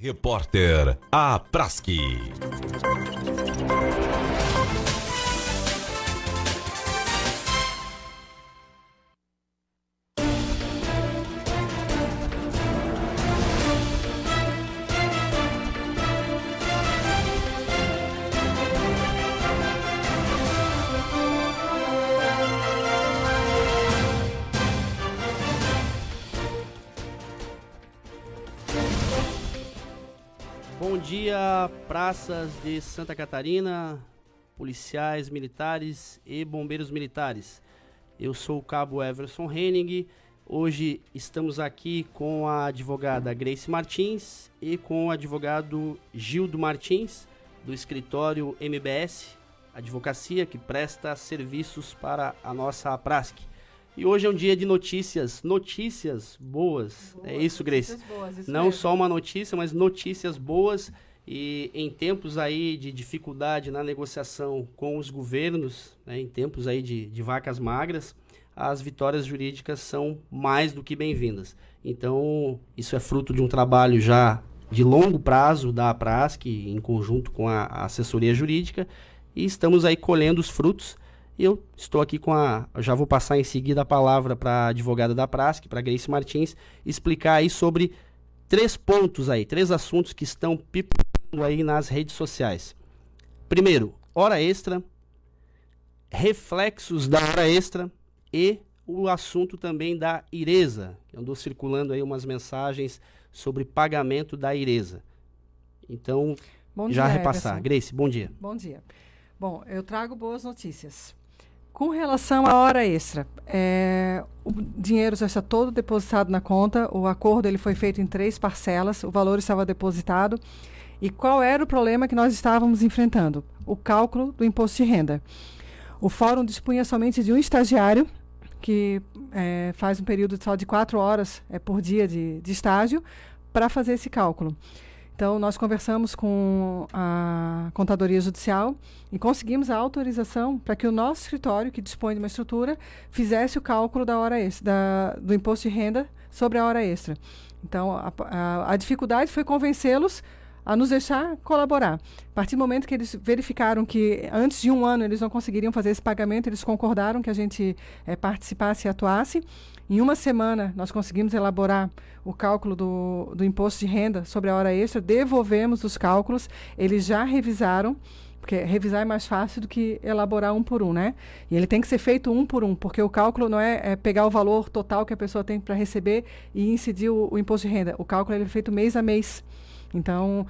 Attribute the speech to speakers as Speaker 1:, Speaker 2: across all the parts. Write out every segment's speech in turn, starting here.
Speaker 1: Repórter Apraski.
Speaker 2: Bom dia, praças de Santa Catarina, policiais militares e bombeiros militares. Eu sou o cabo Everson Henning. Hoje estamos aqui com a advogada Grace Martins e com o advogado Gildo Martins, do escritório MBS Advocacia, que presta serviços para a nossa Apraski. E hoje é um dia de notícias boas. É isso, Grace?
Speaker 3: Boas, isso
Speaker 2: Não
Speaker 3: mesmo.
Speaker 2: só uma notícia, mas notícias boas. E em tempos aí de dificuldade na negociação com os governos, né, em tempos aí de vacas magras, as vitórias jurídicas são mais do que bem-vindas. Então, isso é fruto de um trabalho já de longo prazo da Apraski, em conjunto com a assessoria jurídica, e estamos aí colhendo os frutos. Eu estou aqui eu já vou passar em seguida a palavra para a advogada da Apraski, para Grace Martins, explicar aí sobre 3 pontos aí, 3 assuntos que estão pipocando aí nas redes sociais. Primeiro, hora extra, reflexos da hora extra e o assunto também da IRESA. Andou circulando aí umas mensagens sobre pagamento da IRESA. Então,
Speaker 3: Bom
Speaker 2: já
Speaker 3: dia,
Speaker 2: repassar.
Speaker 3: Everson.
Speaker 2: Grace, bom dia.
Speaker 3: Bom dia. Bom, eu trago boas notícias. Com relação à hora extra, o dinheiro já está todo depositado na conta, o acordo ele foi feito em 3 parcelas, o valor estava depositado. E qual era o problema que nós estávamos enfrentando? O cálculo do imposto de renda. O fórum dispunha somente de um estagiário, que faz um período só de 4 horas por dia de estágio, para fazer esse cálculo. Então, nós conversamos com a Contadoria Judicial e conseguimos a autorização para que o nosso escritório, que dispõe de uma estrutura, fizesse o cálculo da hora extra, do imposto de renda sobre a hora extra. Então, a dificuldade foi convencê-los a nos deixar colaborar. A partir do momento que eles verificaram que antes de 1 ano eles não conseguiriam fazer esse pagamento, eles concordaram que a gente participasse e atuasse. Em 1 semana, nós conseguimos elaborar o cálculo do imposto de renda sobre a hora extra, devolvemos os cálculos, eles já revisaram, porque revisar é mais fácil do que elaborar 1 por 1, né? E ele tem que ser feito 1 por 1, porque o cálculo não é pegar o valor total que a pessoa tem para receber e incidir o imposto de renda. O cálculo ele é feito mês a mês. Então,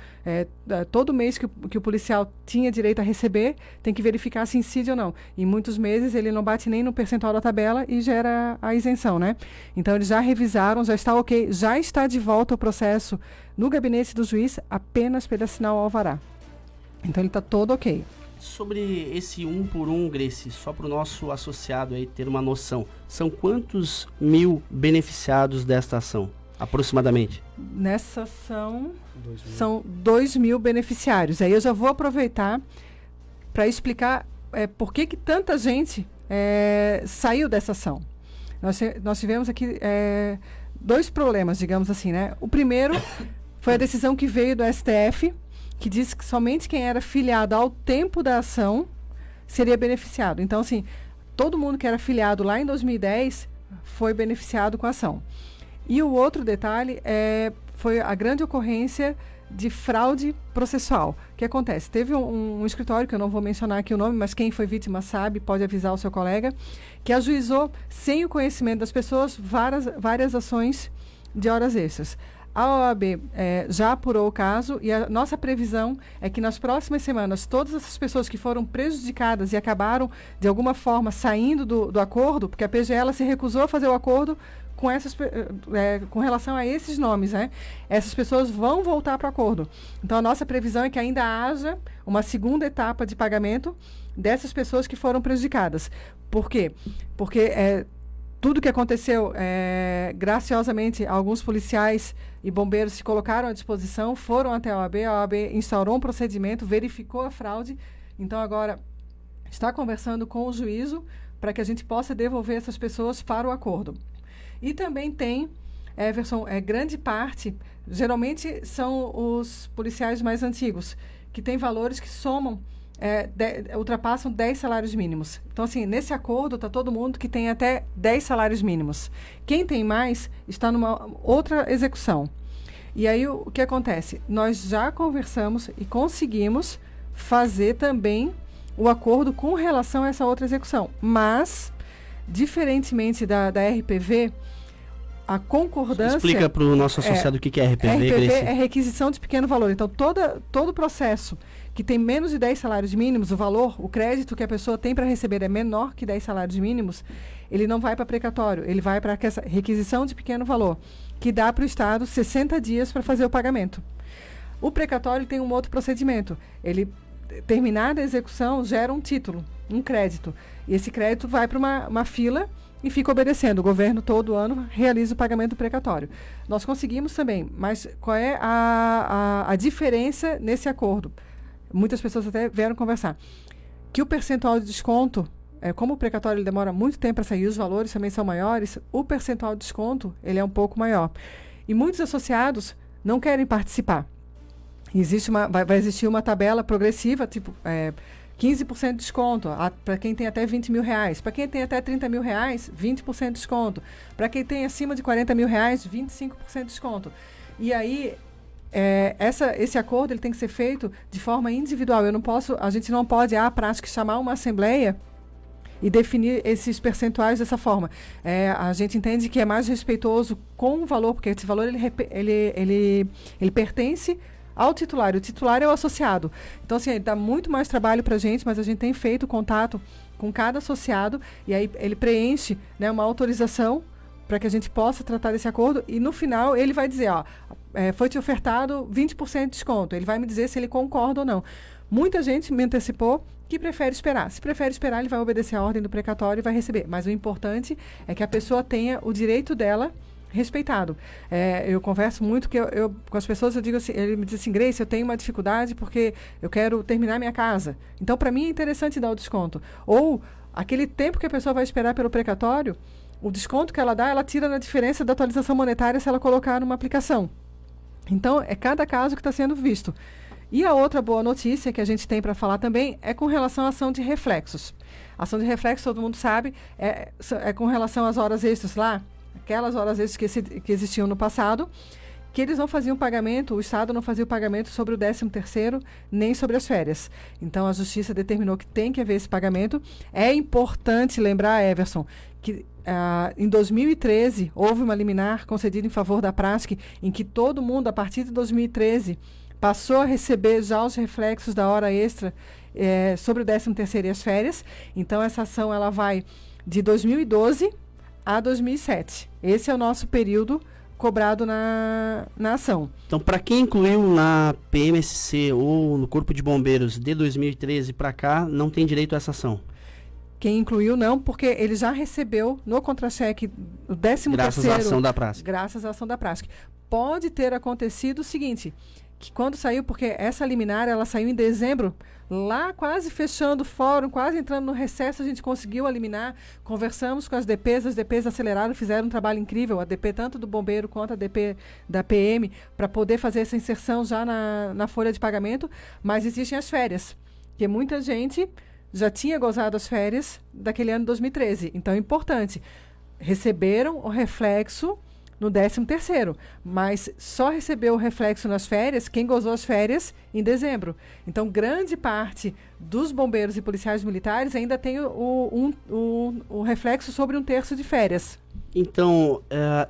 Speaker 3: todo mês que o policial tinha direito a receber, tem que verificar se incide ou não. Em muitos meses, ele não bate nem no percentual da tabela e gera a isenção, né? Então, eles já revisaram, já está ok, já está de volta o processo no gabinete do juiz, apenas para ele assinar o alvará. Então, ele está todo ok.
Speaker 2: Sobre esse 1 por 1, Grace, só para o nosso associado aí ter uma noção, são quantos mil beneficiados desta ação, aproximadamente?
Speaker 3: Nessa ação, são 2.000 beneficiários. Aí eu já vou aproveitar para explicar por que tanta gente saiu dessa ação. Nós tivemos aqui 2 problemas, digamos assim, né? O primeiro foi a decisão que veio do STF, que disse que somente quem era filiado ao tempo da ação seria beneficiado. Então, assim, todo mundo que era filiado lá em 2010 foi beneficiado com a ação. E o outro detalhe foi a grande ocorrência de fraude processual. O que acontece? Teve um escritório, que eu não vou mencionar aqui o nome, mas quem foi vítima sabe, pode avisar o seu colega, que ajuizou, sem o conhecimento das pessoas, várias ações de horas extras. A OAB já apurou o caso e a nossa previsão é que nas próximas semanas todas essas pessoas que foram prejudicadas e acabaram de alguma forma saindo do acordo, porque a PGE se recusou a fazer o acordo com relação a esses nomes, né? Essas pessoas vão voltar para o acordo. Então a nossa previsão é que ainda haja uma segunda etapa de pagamento dessas pessoas que foram prejudicadas. Por quê? Porque tudo que aconteceu, graciosamente, alguns policiais e bombeiros se colocaram à disposição, foram até a OAB instaurou um procedimento, verificou a fraude, então agora está conversando com o juízo para que a gente possa devolver essas pessoas para o acordo. E também tem Everson, grande parte, geralmente são os policiais mais antigos, que têm valores que somam, ultrapassam 10 salários mínimos. Então, assim, nesse acordo está todo mundo que tem até 10 salários mínimos. Quem tem mais está numa outra execução. E aí, o que acontece? Nós já conversamos e conseguimos fazer também o acordo com relação a essa outra execução. Mas, diferentemente da RPV, a concordância...
Speaker 2: Explica para o nosso associado o que é RPV.
Speaker 3: RPV é requisição de pequeno valor. Então, todo processo que tem menos de 10 salários mínimos, o crédito que a pessoa tem para receber é menor que 10 salários mínimos, ele não vai para precatório, ele vai para essa requisição de pequeno valor, que dá para o Estado 60 dias para fazer o pagamento. O precatório tem um outro procedimento. Ele, terminada a execução, gera um título, um crédito. E esse crédito vai para uma fila e fica obedecendo. O governo todo ano realiza o pagamento do precatório. Nós conseguimos também, mas qual é a diferença nesse acordo? Muitas pessoas até vieram conversar. Que o percentual de desconto, como o precatório ele demora muito tempo para sair, os valores também são maiores, o percentual de desconto ele é um pouco maior. E muitos associados não querem participar. Vai existir uma tabela progressiva, tipo 15% de desconto para quem tem até 20 mil reais. Para quem tem até 30 mil reais, 20% de desconto. Para quem tem acima de 40 mil reais, 25% de desconto. E aí, esse acordo ele tem que ser feito de forma individual. A gente não pode, a prática, chamar uma assembleia e definir esses percentuais dessa forma. A gente entende que é mais respeitoso com o valor, porque esse valor ele pertence ao titular. O titular é o associado. Então, assim, dá muito mais trabalho para a gente, mas a gente tem feito contato com cada associado e aí ele preenche, né, uma autorização para que a gente possa tratar desse acordo e no final ele vai dizer, foi te ofertado 20% de desconto. Ele vai me dizer se ele concorda ou não. Muita gente me antecipou que prefere esperar. Se prefere esperar, ele vai obedecer a ordem do precatório e vai receber. Mas o importante é que a pessoa tenha o direito dela respeitado. Eu converso muito com as pessoas, eu digo assim, ele me diz assim, Grace, eu tenho uma dificuldade porque eu quero terminar minha casa. Então, para mim é interessante dar o desconto. Ou, aquele tempo que a pessoa vai esperar pelo precatório, o desconto que ela dá, ela tira na diferença da atualização monetária se ela colocar numa aplicação. Então, é cada caso que está sendo visto. E a outra boa notícia que a gente tem para falar também é com relação à ação de reflexos. A ação de reflexos, todo mundo sabe, é com relação às horas extras lá, aquelas horas extras que existiam no passado, que eles não faziam pagamento, o Estado não fazia o pagamento sobre o 13º, nem sobre as férias. Então, a Justiça determinou que tem que haver esse pagamento. É importante lembrar, Everson, que em 2013 houve uma liminar concedida em favor da Prasc, em que todo mundo, a partir de 2013, passou a receber já os reflexos da hora extra sobre o 13º e as férias. Então, essa ação ela vai de 2012 a 2007. Esse é o nosso período cobrado na ação.
Speaker 2: Então, para quem incluiu na PMSC ou no Corpo de Bombeiros de 2013 para cá, não tem direito a essa ação?
Speaker 3: Quem incluiu não, porque ele já recebeu no contra-cheque o 13º...
Speaker 2: Graças à ação da Prasc.
Speaker 3: Graças à ação da Prasc. Pode ter acontecido o seguinte, que quando saiu, porque essa liminar, ela saiu em dezembro, lá quase fechando o fórum, quase entrando no recesso, a gente conseguiu eliminar, conversamos com as DPs aceleraram, fizeram um trabalho incrível, a DP tanto do bombeiro quanto a DP da PM, para poder fazer essa inserção já na folha de pagamento, mas existem as férias, porque muita gente já tinha gozado as férias daquele ano de 2013, então é importante, receberam o reflexo no 13º, mas só recebeu o reflexo nas férias quem gozou as férias em dezembro. Então, grande parte dos bombeiros e policiais militares ainda tem o reflexo sobre 1/3 de férias.
Speaker 2: Então,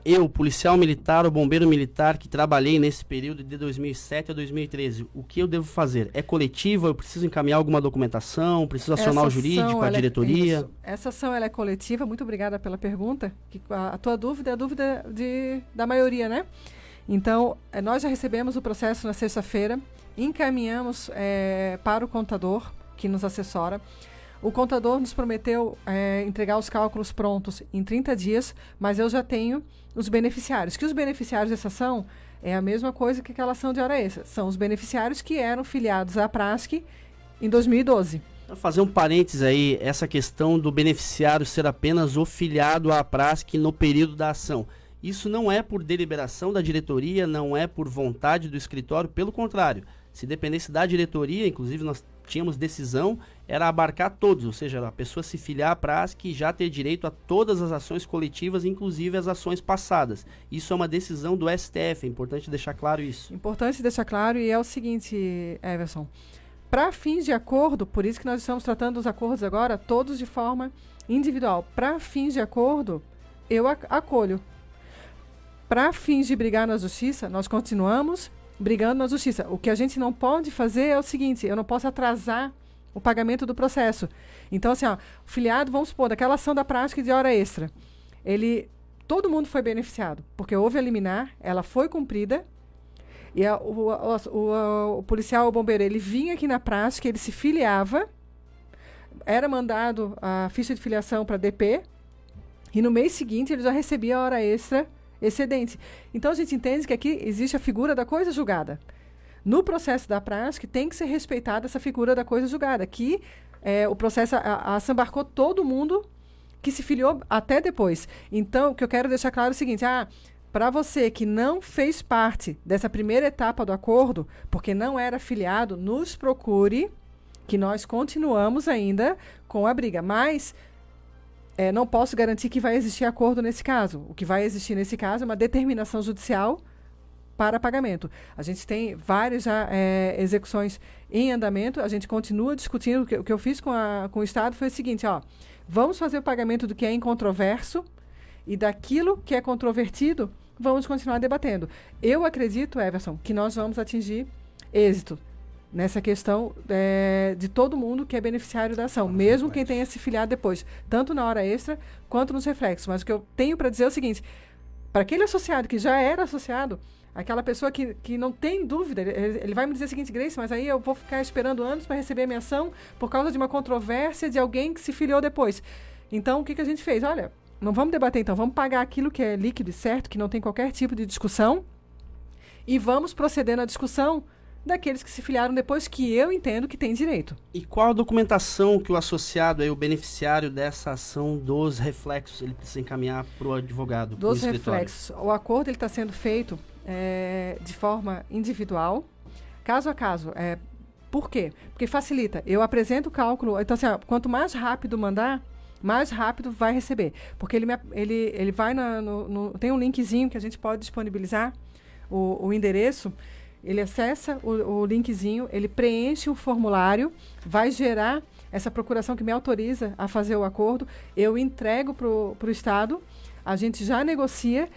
Speaker 2: eu, policial militar ou bombeiro militar, que trabalhei nesse período de 2007 a 2013, o que eu devo fazer? É coletivo? Eu preciso encaminhar alguma documentação? Preciso acionar o jurídico, a diretoria?
Speaker 3: Essa ação ela é coletiva. Muito obrigada pela pergunta. Que a tua dúvida é a dúvida da maioria, né? Então, nós já recebemos o processo na sexta-feira, encaminhamos para o contador, que nos assessora. O contador nos prometeu entregar os cálculos prontos em 30 dias, mas eu já tenho os beneficiários. Que os beneficiários dessa ação é a mesma coisa que aquela ação de hora extra. São os beneficiários que eram filiados à Prasc em 2012.
Speaker 2: Vou fazer um parênteses aí, essa questão do beneficiário ser apenas o filiado à Prasc no período da ação. Isso não é por deliberação da diretoria, não é por vontade do escritório, pelo contrário. Se dependesse da diretoria, inclusive nós tínhamos decisão, era abarcar todos, ou seja, a pessoa se filiar à Prasc e já ter direito a todas as ações coletivas, inclusive as ações passadas. Isso é uma decisão do STF, é importante deixar claro isso.
Speaker 3: Importante deixar claro, e é o seguinte, Everson, para fins de acordo, por isso que nós estamos tratando os acordos agora, todos de forma individual. Para fins de acordo, eu acolho. Para fins de brigar na justiça, nós continuamos brigando na justiça. O que a gente não pode fazer é o seguinte, eu não posso atrasar o pagamento do processo. Então, assim, ó, o filiado, vamos supor, daquela ação da prática de hora extra, todo mundo foi beneficiado, porque houve a liminar, ela foi cumprida, e o policial, o bombeiro, ele vinha aqui na prática, ele se filiava, era mandado a ficha de filiação para DP, e no mês seguinte ele já recebia a hora extra excedente. Então a gente entende que aqui existe a figura da coisa julgada. No processo da prática tem que ser respeitada essa figura da coisa julgada, que o processo, a ação embarcou todo mundo que se filiou até depois. Então, o que eu quero deixar claro é o seguinte, para você que não fez parte dessa primeira etapa do acordo, porque não era filiado, nos procure, que nós continuamos ainda com a briga. Mas não posso garantir que vai existir acordo nesse caso. O que vai existir nesse caso é uma determinação judicial para pagamento. A gente tem várias execuções em andamento, a gente continua discutindo. O que eu fiz com o Estado foi o seguinte, vamos fazer o pagamento do que é incontroverso e daquilo que é controvertido, vamos continuar debatendo. Eu acredito, Everson, que nós vamos atingir êxito nessa questão de todo mundo que é beneficiário da ação, mesmo quem tenha se filiado depois, tanto na hora extra quanto nos reflexos. Mas o que eu tenho para dizer é o seguinte, para aquele associado que já era associado, aquela pessoa que não tem dúvida, ele vai me dizer o seguinte, Grace, mas aí eu vou ficar esperando anos para receber a minha ação por causa de uma controvérsia de alguém que se filiou depois. Então, o que a gente fez? Olha, não vamos debater então, vamos pagar aquilo que é líquido e certo, que não tem qualquer tipo de discussão, e vamos proceder na discussão daqueles que se filiaram depois, que eu entendo que tem direito.
Speaker 2: E qual a documentação que o associado, o beneficiário dessa ação dos reflexos, ele precisa encaminhar para o advogado?
Speaker 3: Dos reflexos. O acordo está sendo feito de forma individual, caso a caso. Por quê? Porque facilita. Eu apresento o cálculo, então assim, quanto mais rápido mandar, mais rápido vai receber. Porque ele vai tem um linkzinho que a gente pode disponibilizar, o endereço. Ele acessa o linkzinho, ele preenche o formulário, vai gerar essa procuração que me autoriza a fazer o acordo, eu entrego para o Estado, a gente já negocia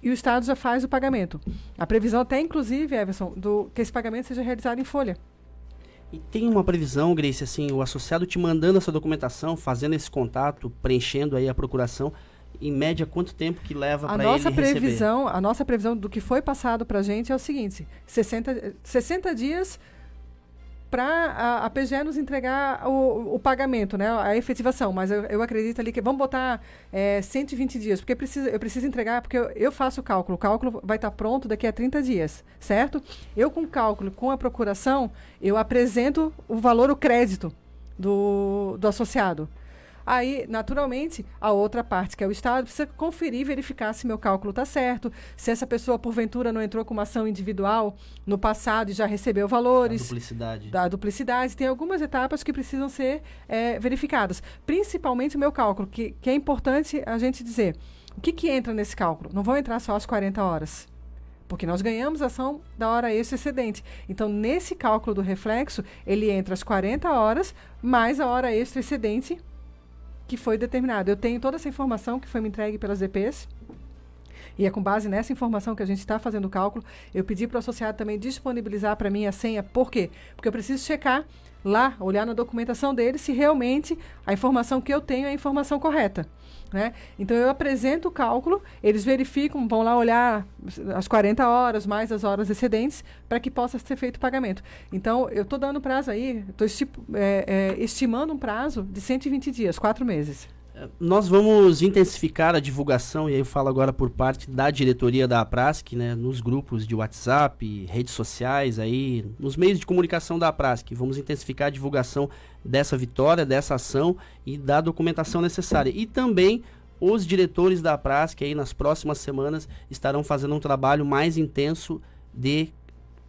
Speaker 3: e o Estado já faz o pagamento. A previsão até, inclusive, Everson, que esse pagamento seja realizado em folha.
Speaker 2: E tem uma previsão, Grace, assim, o associado te mandando essa documentação, fazendo esse contato, preenchendo aí a procuração, em média, quanto tempo que leva para ele receber?
Speaker 3: A nossa previsão do que foi passado para a gente é o seguinte, 60 dias para a PGE nos entregar o pagamento, né, a efetivação, mas eu acredito ali que vamos botar 120 dias, porque eu preciso entregar, porque eu faço o cálculo vai estar pronto daqui a 30 dias, certo? Eu com o cálculo, com a procuração, eu apresento o valor, o crédito do associado. Aí, naturalmente, a outra parte, que é o Estado, precisa conferir e verificar se meu cálculo está certo, se essa pessoa, porventura, não entrou com uma ação individual no passado e já recebeu valores. Da duplicidade. Tem algumas etapas que precisam ser verificadas. Principalmente o meu cálculo, que é importante a gente dizer. O que entra nesse cálculo? Não vão entrar só as 40 horas. Porque nós ganhamos a ação da hora extra excedente. Então, nesse cálculo do reflexo, ele entra as 40 horas mais a hora extra excedente que foi determinado. Eu tenho toda essa informação que foi me entregue pelas DPs, e é com base nessa informação que a gente está fazendo o cálculo. Eu pedi para o associado também disponibilizar para mim a senha. Por quê? Porque eu preciso checar lá, olhar na documentação dele, se realmente a informação que eu tenho é a informação correta. Né? Então, eu apresento o cálculo, eles verificam, vão lá olhar as 40 horas, mais as horas excedentes, para que possa ser feito o pagamento. Então, eu estou dando prazo aí, estou estimando um prazo de 120 dias, 4 meses.
Speaker 2: Nós vamos intensificar a divulgação, e aí eu falo agora por parte da diretoria da Prasc, né, nos grupos de WhatsApp, redes sociais, aí, nos meios de comunicação da Prasc. Vamos intensificar a divulgação dessa vitória, dessa ação e da documentação necessária. E também os diretores da Prasc aí nas próximas semanas estarão fazendo um trabalho mais intenso de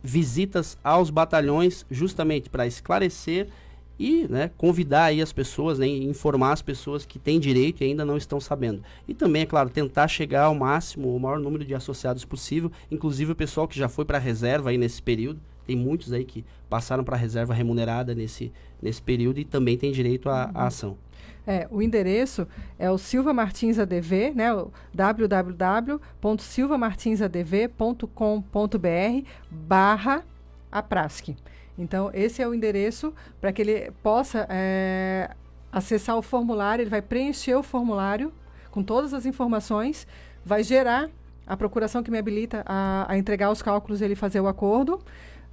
Speaker 2: visitas aos batalhões, justamente para esclarecer e, né, convidar aí as pessoas, né, informar as pessoas que têm direito e ainda não estão sabendo. E também, é claro, tentar chegar ao máximo, o maior número de associados possível, inclusive o pessoal que já foi para a reserva aí nesse período. Tem muitos aí que passaram para a reserva remunerada nesse período e também tem direito à ação.
Speaker 3: O endereço é o Silva Martins ADV, né, o www.silvamartinsadv.com.br/aprasc. Então, esse é o endereço para que ele possa acessar o formulário. Ele vai preencher o formulário com todas as informações, vai gerar a procuração que me habilita a entregar os cálculos e ele fazer o acordo,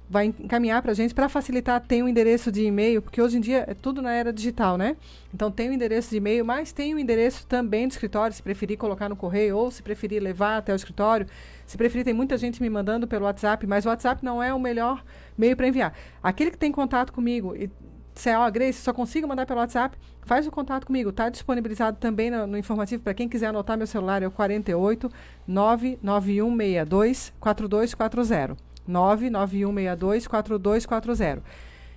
Speaker 3: vai encaminhar para a gente. Para facilitar, tem um endereço de e-mail, porque hoje em dia é tudo na era digital, né? Então, tem o endereço de e-mail, mas tem o endereço também do escritório, se preferir colocar no correio ou se preferir levar até o escritório. Se preferir, tem muita gente me mandando pelo WhatsApp, mas o WhatsApp não é o melhor meio para enviar. Aquele que tem contato comigo e disser, Grace, só consigo mandar pelo WhatsApp, faz o contato comigo. Está disponibilizado também no informativo, para quem quiser anotar, meu celular é o 48 99162 4240. 99162 4240.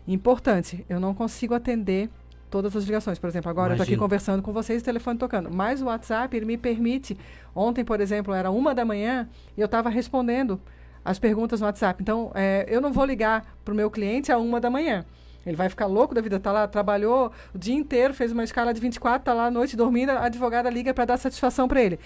Speaker 3: Importante, eu não consigo atender todas as ligações. Por exemplo, agora eu estou aqui conversando com vocês, o telefone tocando. Mas o WhatsApp, ele me permite. Ontem, por exemplo, era 1h e eu estava respondendo as perguntas no WhatsApp. Então, eu não vou ligar para o meu cliente a 1h. Ele vai ficar louco da vida, está lá, trabalhou o dia inteiro, fez uma escala de 24, está lá à noite dormindo, a advogada liga para dar satisfação para ele.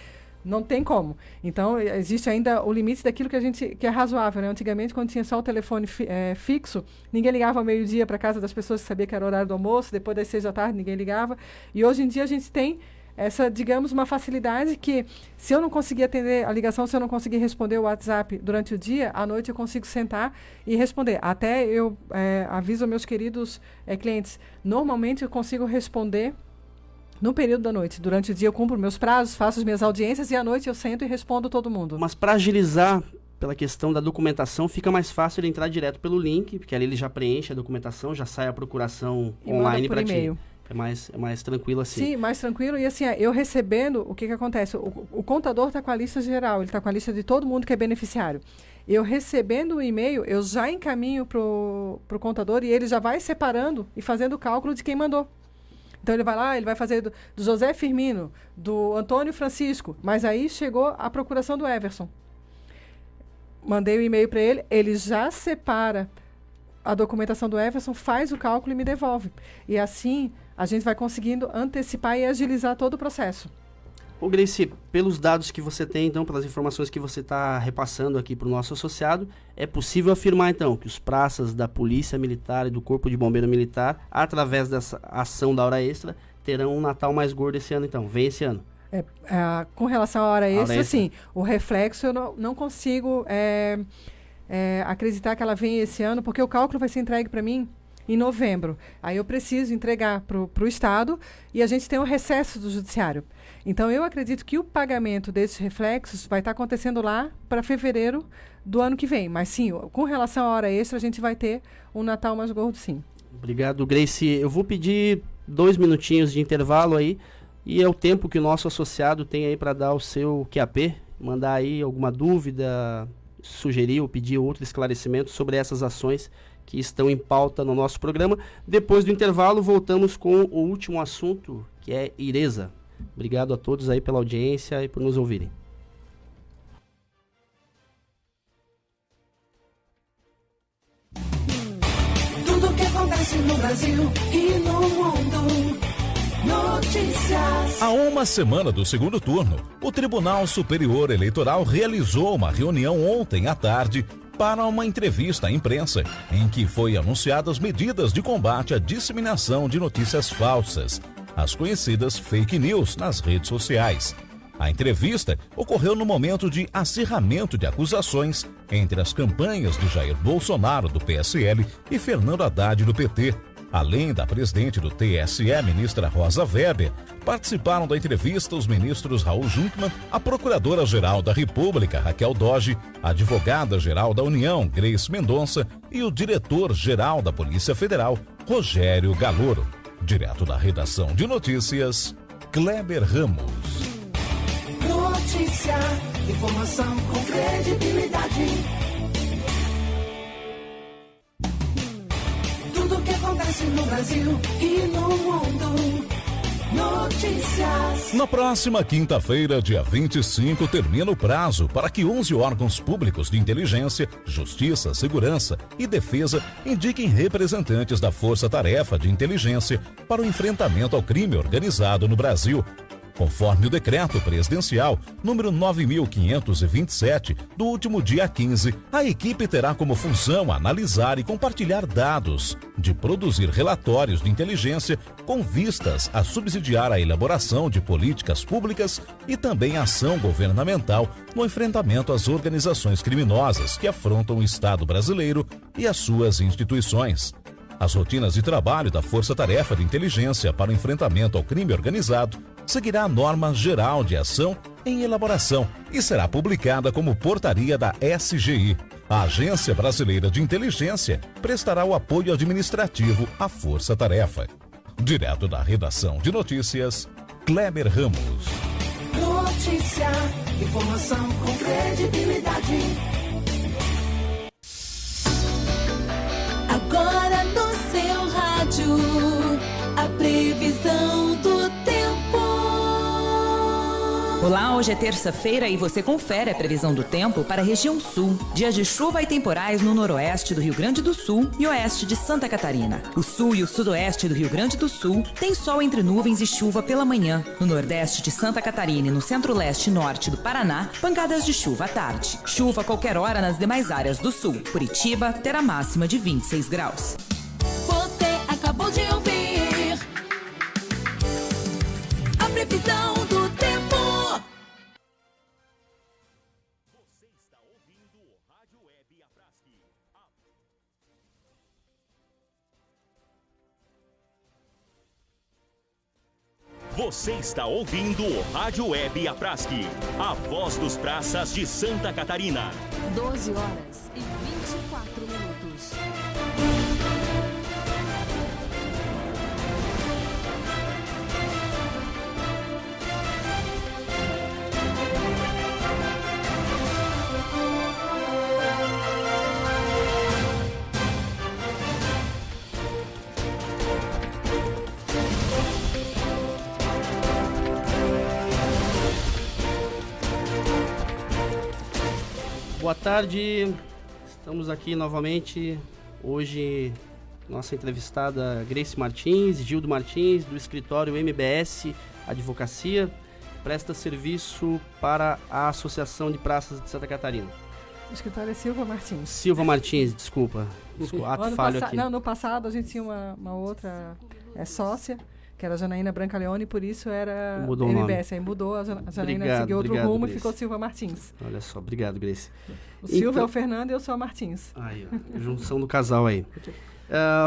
Speaker 3: Não tem como. Então, existe ainda o limite daquilo que é razoável, né? Antigamente, quando tinha só o telefone fixo, ninguém ligava ao meio-dia para casa das pessoas que sabia que era o horário do almoço, depois das 6 da tarde ninguém ligava. E hoje em dia a gente tem essa, digamos, uma facilidade que, se eu não conseguir atender a ligação, se eu não conseguir responder o WhatsApp durante o dia, à noite eu consigo sentar e responder. Até eu aviso meus queridos clientes, normalmente eu consigo responder no período da noite. Durante o dia eu cumpro meus prazos, faço as minhas audiências e à noite eu sento e respondo todo mundo.
Speaker 2: Mas para agilizar, pela questão da documentação, fica mais fácil ele entrar direto pelo link, porque ali ele já preenche a documentação, já sai a procuração online para ti. É mais tranquilo assim.
Speaker 3: Sim, mais tranquilo. E assim, eu recebendo, o que acontece? O contador está com a lista geral, ele está com a lista de todo mundo que é beneficiário. Eu recebendo o e-mail, eu já encaminho para o contador e ele já vai separando e fazendo o cálculo de quem mandou. Então, ele vai lá, ele vai fazer do José Firmino, do Antônio Francisco, mas aí chegou a procuração do Everson. Mandei o e-mail para ele, ele já separa a documentação do Everson, faz o cálculo e me devolve. E assim, a gente vai conseguindo antecipar e agilizar todo o processo.
Speaker 2: Ô Grace, pelos dados que você tem, então, pelas informações que você está repassando aqui para o nosso associado, é possível afirmar, então, que os praças da Polícia Militar e do Corpo de Bombeiro Militar, através dessa ação da hora extra, terão um Natal mais gordo esse ano, então, vem esse ano.
Speaker 3: Com relação à hora extra, sim, o reflexo eu não consigo acreditar que ela vem esse ano, porque o cálculo vai ser entregue para mim em novembro. Aí eu preciso entregar para o Estado e a gente tem um recesso do Judiciário. Então, eu acredito que o pagamento desses reflexos vai estar acontecendo lá para fevereiro do ano que vem. Mas, sim, com relação à hora extra, a gente vai ter um Natal mais gordo, sim.
Speaker 2: Obrigado, Grace. Eu vou pedir 2 minutinhos de intervalo aí, e é o tempo que o nosso associado tem aí para dar o seu QAP, mandar aí alguma dúvida, sugerir ou pedir outro esclarecimento sobre essas ações que estão em pauta no nosso programa. Depois do intervalo, voltamos com o último assunto, que é IRESA. Obrigado a todos aí pela audiência e por nos ouvirem.
Speaker 4: Tudo que acontece no Brasil e no mundo. Notícias.
Speaker 1: Há uma semana do segundo turno, o Tribunal Superior Eleitoral realizou uma reunião ontem à tarde para uma entrevista à imprensa, em que foi anunciadas medidas de combate à disseminação de notícias falsas, as conhecidas fake news, nas redes sociais. A entrevista ocorreu no momento de acirramento de acusações entre as campanhas de Jair Bolsonaro, do PSL, e Fernando Haddad, do PT. Além da presidente do TSE, ministra Rosa Weber, participaram da entrevista os ministros Raul Jungmann, a procuradora-geral da República, Raquel Doge, a advogada-geral da União, Grace Mendonça, e o diretor-geral da Polícia Federal, Rogério Galouro. Direto da redação de notícias, Kleber Ramos.
Speaker 4: Notícia, informação com credibilidade. Tudo que acontece no Brasil e no mundo. Notícias.
Speaker 1: Na próxima quinta-feira, dia 25, termina o prazo para que 11 órgãos públicos de inteligência, justiça, segurança e defesa indiquem representantes da Força Tarefa de Inteligência para o enfrentamento ao crime organizado no Brasil. Conforme o decreto presidencial número 9.527, do último dia 15, a equipe terá como função analisar e compartilhar dados, de produzir relatórios de inteligência com vistas a subsidiar a elaboração de políticas públicas e também a ação governamental no enfrentamento às organizações criminosas que afrontam o Estado brasileiro e as suas instituições. As rotinas de trabalho da Força Tarefa de Inteligência para o enfrentamento ao crime organizado seguirá a norma geral de ação em elaboração e será publicada como portaria da SGI. A Agência Brasileira de Inteligência prestará o apoio administrativo à Força Tarefa. Direto da redação de notícias, Kleber Ramos.
Speaker 4: Notícia, informação com credibilidade. Agora no seu rádio, a previsão do tempo.
Speaker 5: Olá, hoje é terça-feira e você confere a previsão do tempo para a região sul. Dias de chuva e temporais no noroeste do Rio Grande do Sul e oeste de Santa Catarina. O sul e o sudoeste do Rio Grande do Sul tem sol entre nuvens e chuva pela manhã. No nordeste de Santa Catarina e no centro-leste e norte do Paraná, pancadas de chuva à tarde. Chuva a qualquer hora nas demais áreas do sul. Curitiba terá máxima de 26 graus.
Speaker 4: Você acabou de ouvir a previsão do tempo.
Speaker 6: Você está ouvindo o Rádio Web Apraski, a voz dos praças de Santa Catarina.
Speaker 7: 12 horas e 24 minutos.
Speaker 2: Boa tarde, estamos aqui novamente. Hoje, nossa entrevistada Grace Martins, Gildo Martins, do escritório MBS Advocacia, presta serviço para a Associação de Praças de Santa Catarina.
Speaker 3: O escritório é Silva Martins.
Speaker 2: Silva Martins, desculpa, ato falho aqui.
Speaker 3: Não, no passado a gente tinha uma outra sócia, que era a Janaína Brancaleone, por isso era
Speaker 2: Mudou
Speaker 3: MBS. Aí mudou, a Janaína seguiu outro rumo
Speaker 2: Grace.
Speaker 3: E ficou Silva Martins.
Speaker 2: Olha só, obrigado, Grace.
Speaker 3: O Silva é o Fernando e eu sou a Martins.
Speaker 2: Aí, ó, junção do casal aí.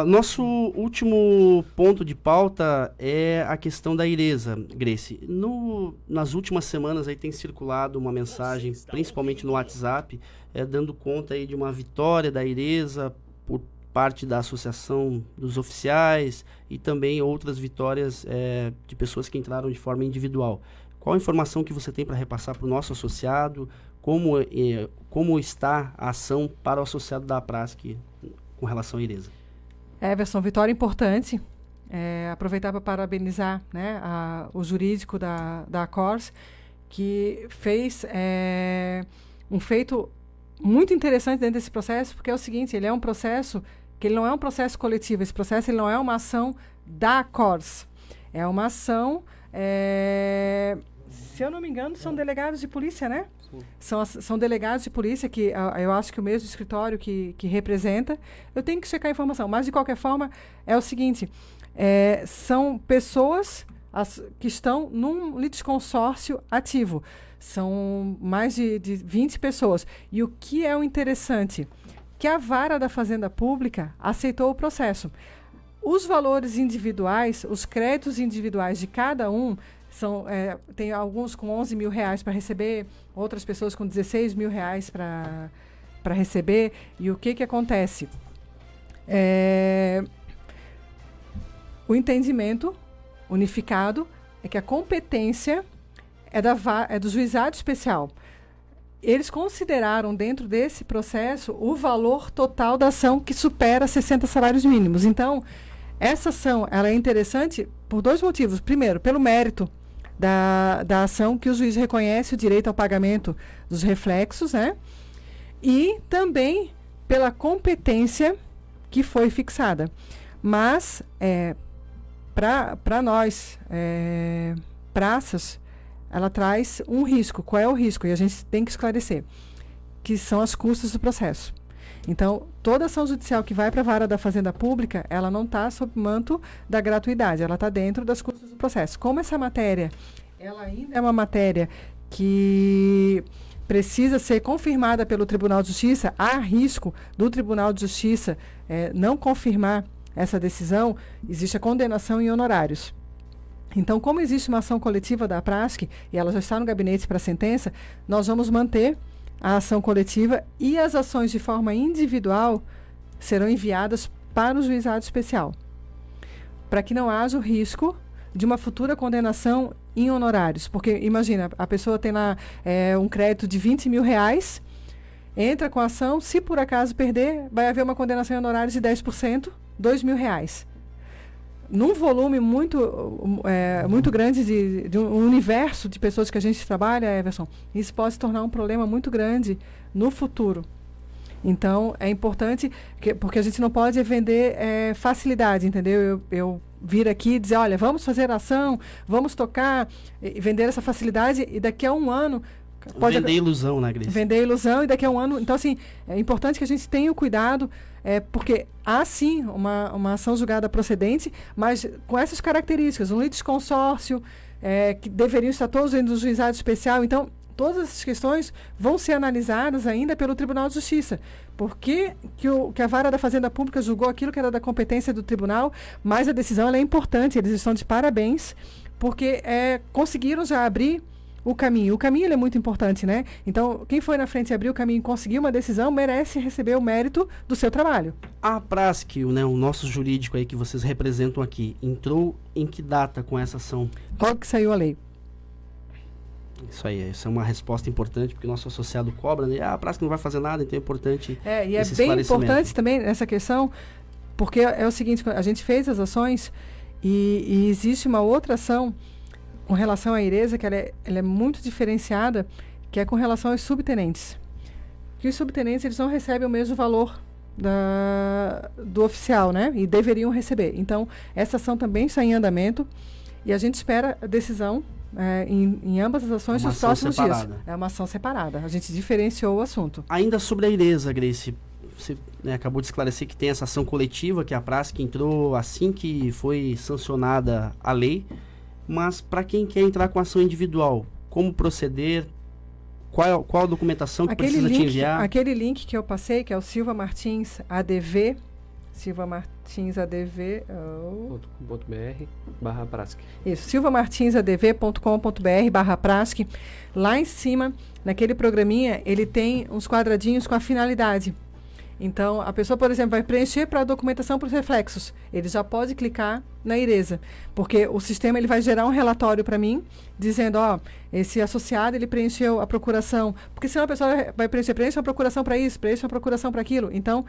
Speaker 2: Nosso último ponto de pauta é a questão da IRESA, Grace. Nas últimas semanas aí tem circulado uma mensagem, principalmente no WhatsApp, dando conta aí de uma vitória da IRESA por parte da Associação dos Oficiais e também outras vitórias de pessoas que entraram de forma individual. Qual a informação que você tem para repassar para o nosso associado? Como está a ação para o associado da APRASC com relação à IRESA?
Speaker 3: Everson, vitória importante. Aproveitar para parabenizar, né, o jurídico da ACORS, que fez um feito muito interessante dentro desse processo, porque é o seguinte, ele é um processo que ele não é um processo coletivo, esse processo ele não é uma ação da ACORS, é uma ação, se eu não me engano, são delegados de polícia, né? São delegados de polícia que eu acho que o mesmo escritório que representa. Eu tenho que checar a informação, mas de qualquer forma é o seguinte, são pessoas que estão num litisconsórcio ativo. São mais de 20 pessoas. E o que é o interessante? Que a Vara da Fazenda Pública aceitou o processo. Os valores individuais, os créditos individuais de cada um, tem alguns com 11 mil reais para receber, outras pessoas com 16 mil reais para receber. E o que acontece? O entendimento unificado é que a competência é do juizado especial. Eles consideraram dentro desse processo o valor total da ação que supera 60 salários mínimos. Então, essa ação ela é interessante por 2 motivos. Primeiro, pelo mérito da ação, que o juiz reconhece o direito ao pagamento dos reflexos, né? E também pela competência que foi fixada. Mas, para nós, praças, ela traz um risco. Qual é o risco? E a gente tem que esclarecer, que são as custas do processo. Então, toda ação judicial que vai para a vara da Fazenda Pública, ela não está sob manto da gratuidade, ela está dentro das custas do processo. Como essa matéria, ela ainda é uma matéria que precisa ser confirmada pelo Tribunal de Justiça, há risco do Tribunal de Justiça não confirmar essa decisão, existe a condenação em honorários. Então, como existe uma ação coletiva da APRASC, e ela já está no gabinete para sentença, nós vamos manter a ação coletiva e as ações de forma individual serão enviadas para o juizado especial, para que não haja o risco de uma futura condenação em honorários. Porque, imagina, a pessoa tem lá um crédito de R$20 mil, entra com a ação, se por acaso perder, vai haver uma condenação em honorários de 10%, R$2 mil. Num volume muito grande de um universo de pessoas que a gente trabalha, Everson, isso pode se tornar um problema muito grande no futuro. Então, é importante, porque a gente não pode vender facilidade, entendeu? Eu vir aqui e dizer, olha, vamos fazer ação, vamos tocar, e vender essa facilidade, e daqui a um ano...
Speaker 2: Pode vender ilusão, né, Grace?
Speaker 3: Vender ilusão, e daqui a um ano... Então, assim, é importante que a gente tenha o cuidado, porque há, sim, uma ação julgada procedente, mas com essas características, um litisconsórcio, que deveriam estar todos dentro do juizado especial. Então, todas essas questões vão ser analisadas ainda pelo Tribunal de Justiça. Por que a Vara da Fazenda Pública julgou aquilo que era da competência do tribunal, mas a decisão ela é importante, eles estão de parabéns, porque conseguiram já abrir o caminho. O caminho ele é muito importante, né? Então, quem foi na frente e abriu o caminho e conseguiu uma decisão, merece receber o mérito do seu trabalho.
Speaker 2: A APRASC, né, o nosso jurídico aí que vocês representam aqui, entrou em que data com essa ação?
Speaker 3: Logo que saiu a lei.
Speaker 2: Isso aí, essa é uma resposta importante, porque o nosso associado cobra, né? A APRASC não vai fazer nada, então é importante
Speaker 3: e é bem importante também essa questão, porque é o seguinte, a gente fez as ações e existe uma outra ação com relação à IRESA, que ela é muito diferenciada, que é com relação aos subtenentes. Que os subtenentes eles não recebem o mesmo valor do oficial, né? E deveriam receber. Então, essa ação também está em andamento e a gente espera a decisão em ambas as ações nos próximos dias. É uma ação separada. A gente diferenciou o assunto.
Speaker 2: Ainda sobre a IRESA, Grace, você acabou de esclarecer que tem essa ação coletiva, que a APRASC entrou assim que foi sancionada a lei. Mas para quem quer entrar com ação individual, como proceder? Qual a documentação que precisa te enviar?
Speaker 3: Aquele link que eu passei, que é o Silva Martins ADV,
Speaker 8: silvamartinsadv.br/APRASC.
Speaker 3: Isso, silvamartinsadv.com.br/APRASC. Lá em cima, naquele programinha, ele tem uns quadradinhos com a finalidade. Então, a pessoa, por exemplo, vai preencher para a documentação para os reflexos. Ele já pode clicar na IRESA, porque o sistema ele vai gerar um relatório para mim, dizendo, esse associado ele preencheu a procuração. Porque senão a pessoa vai preenche uma procuração para isso, preenche uma procuração para aquilo. Então,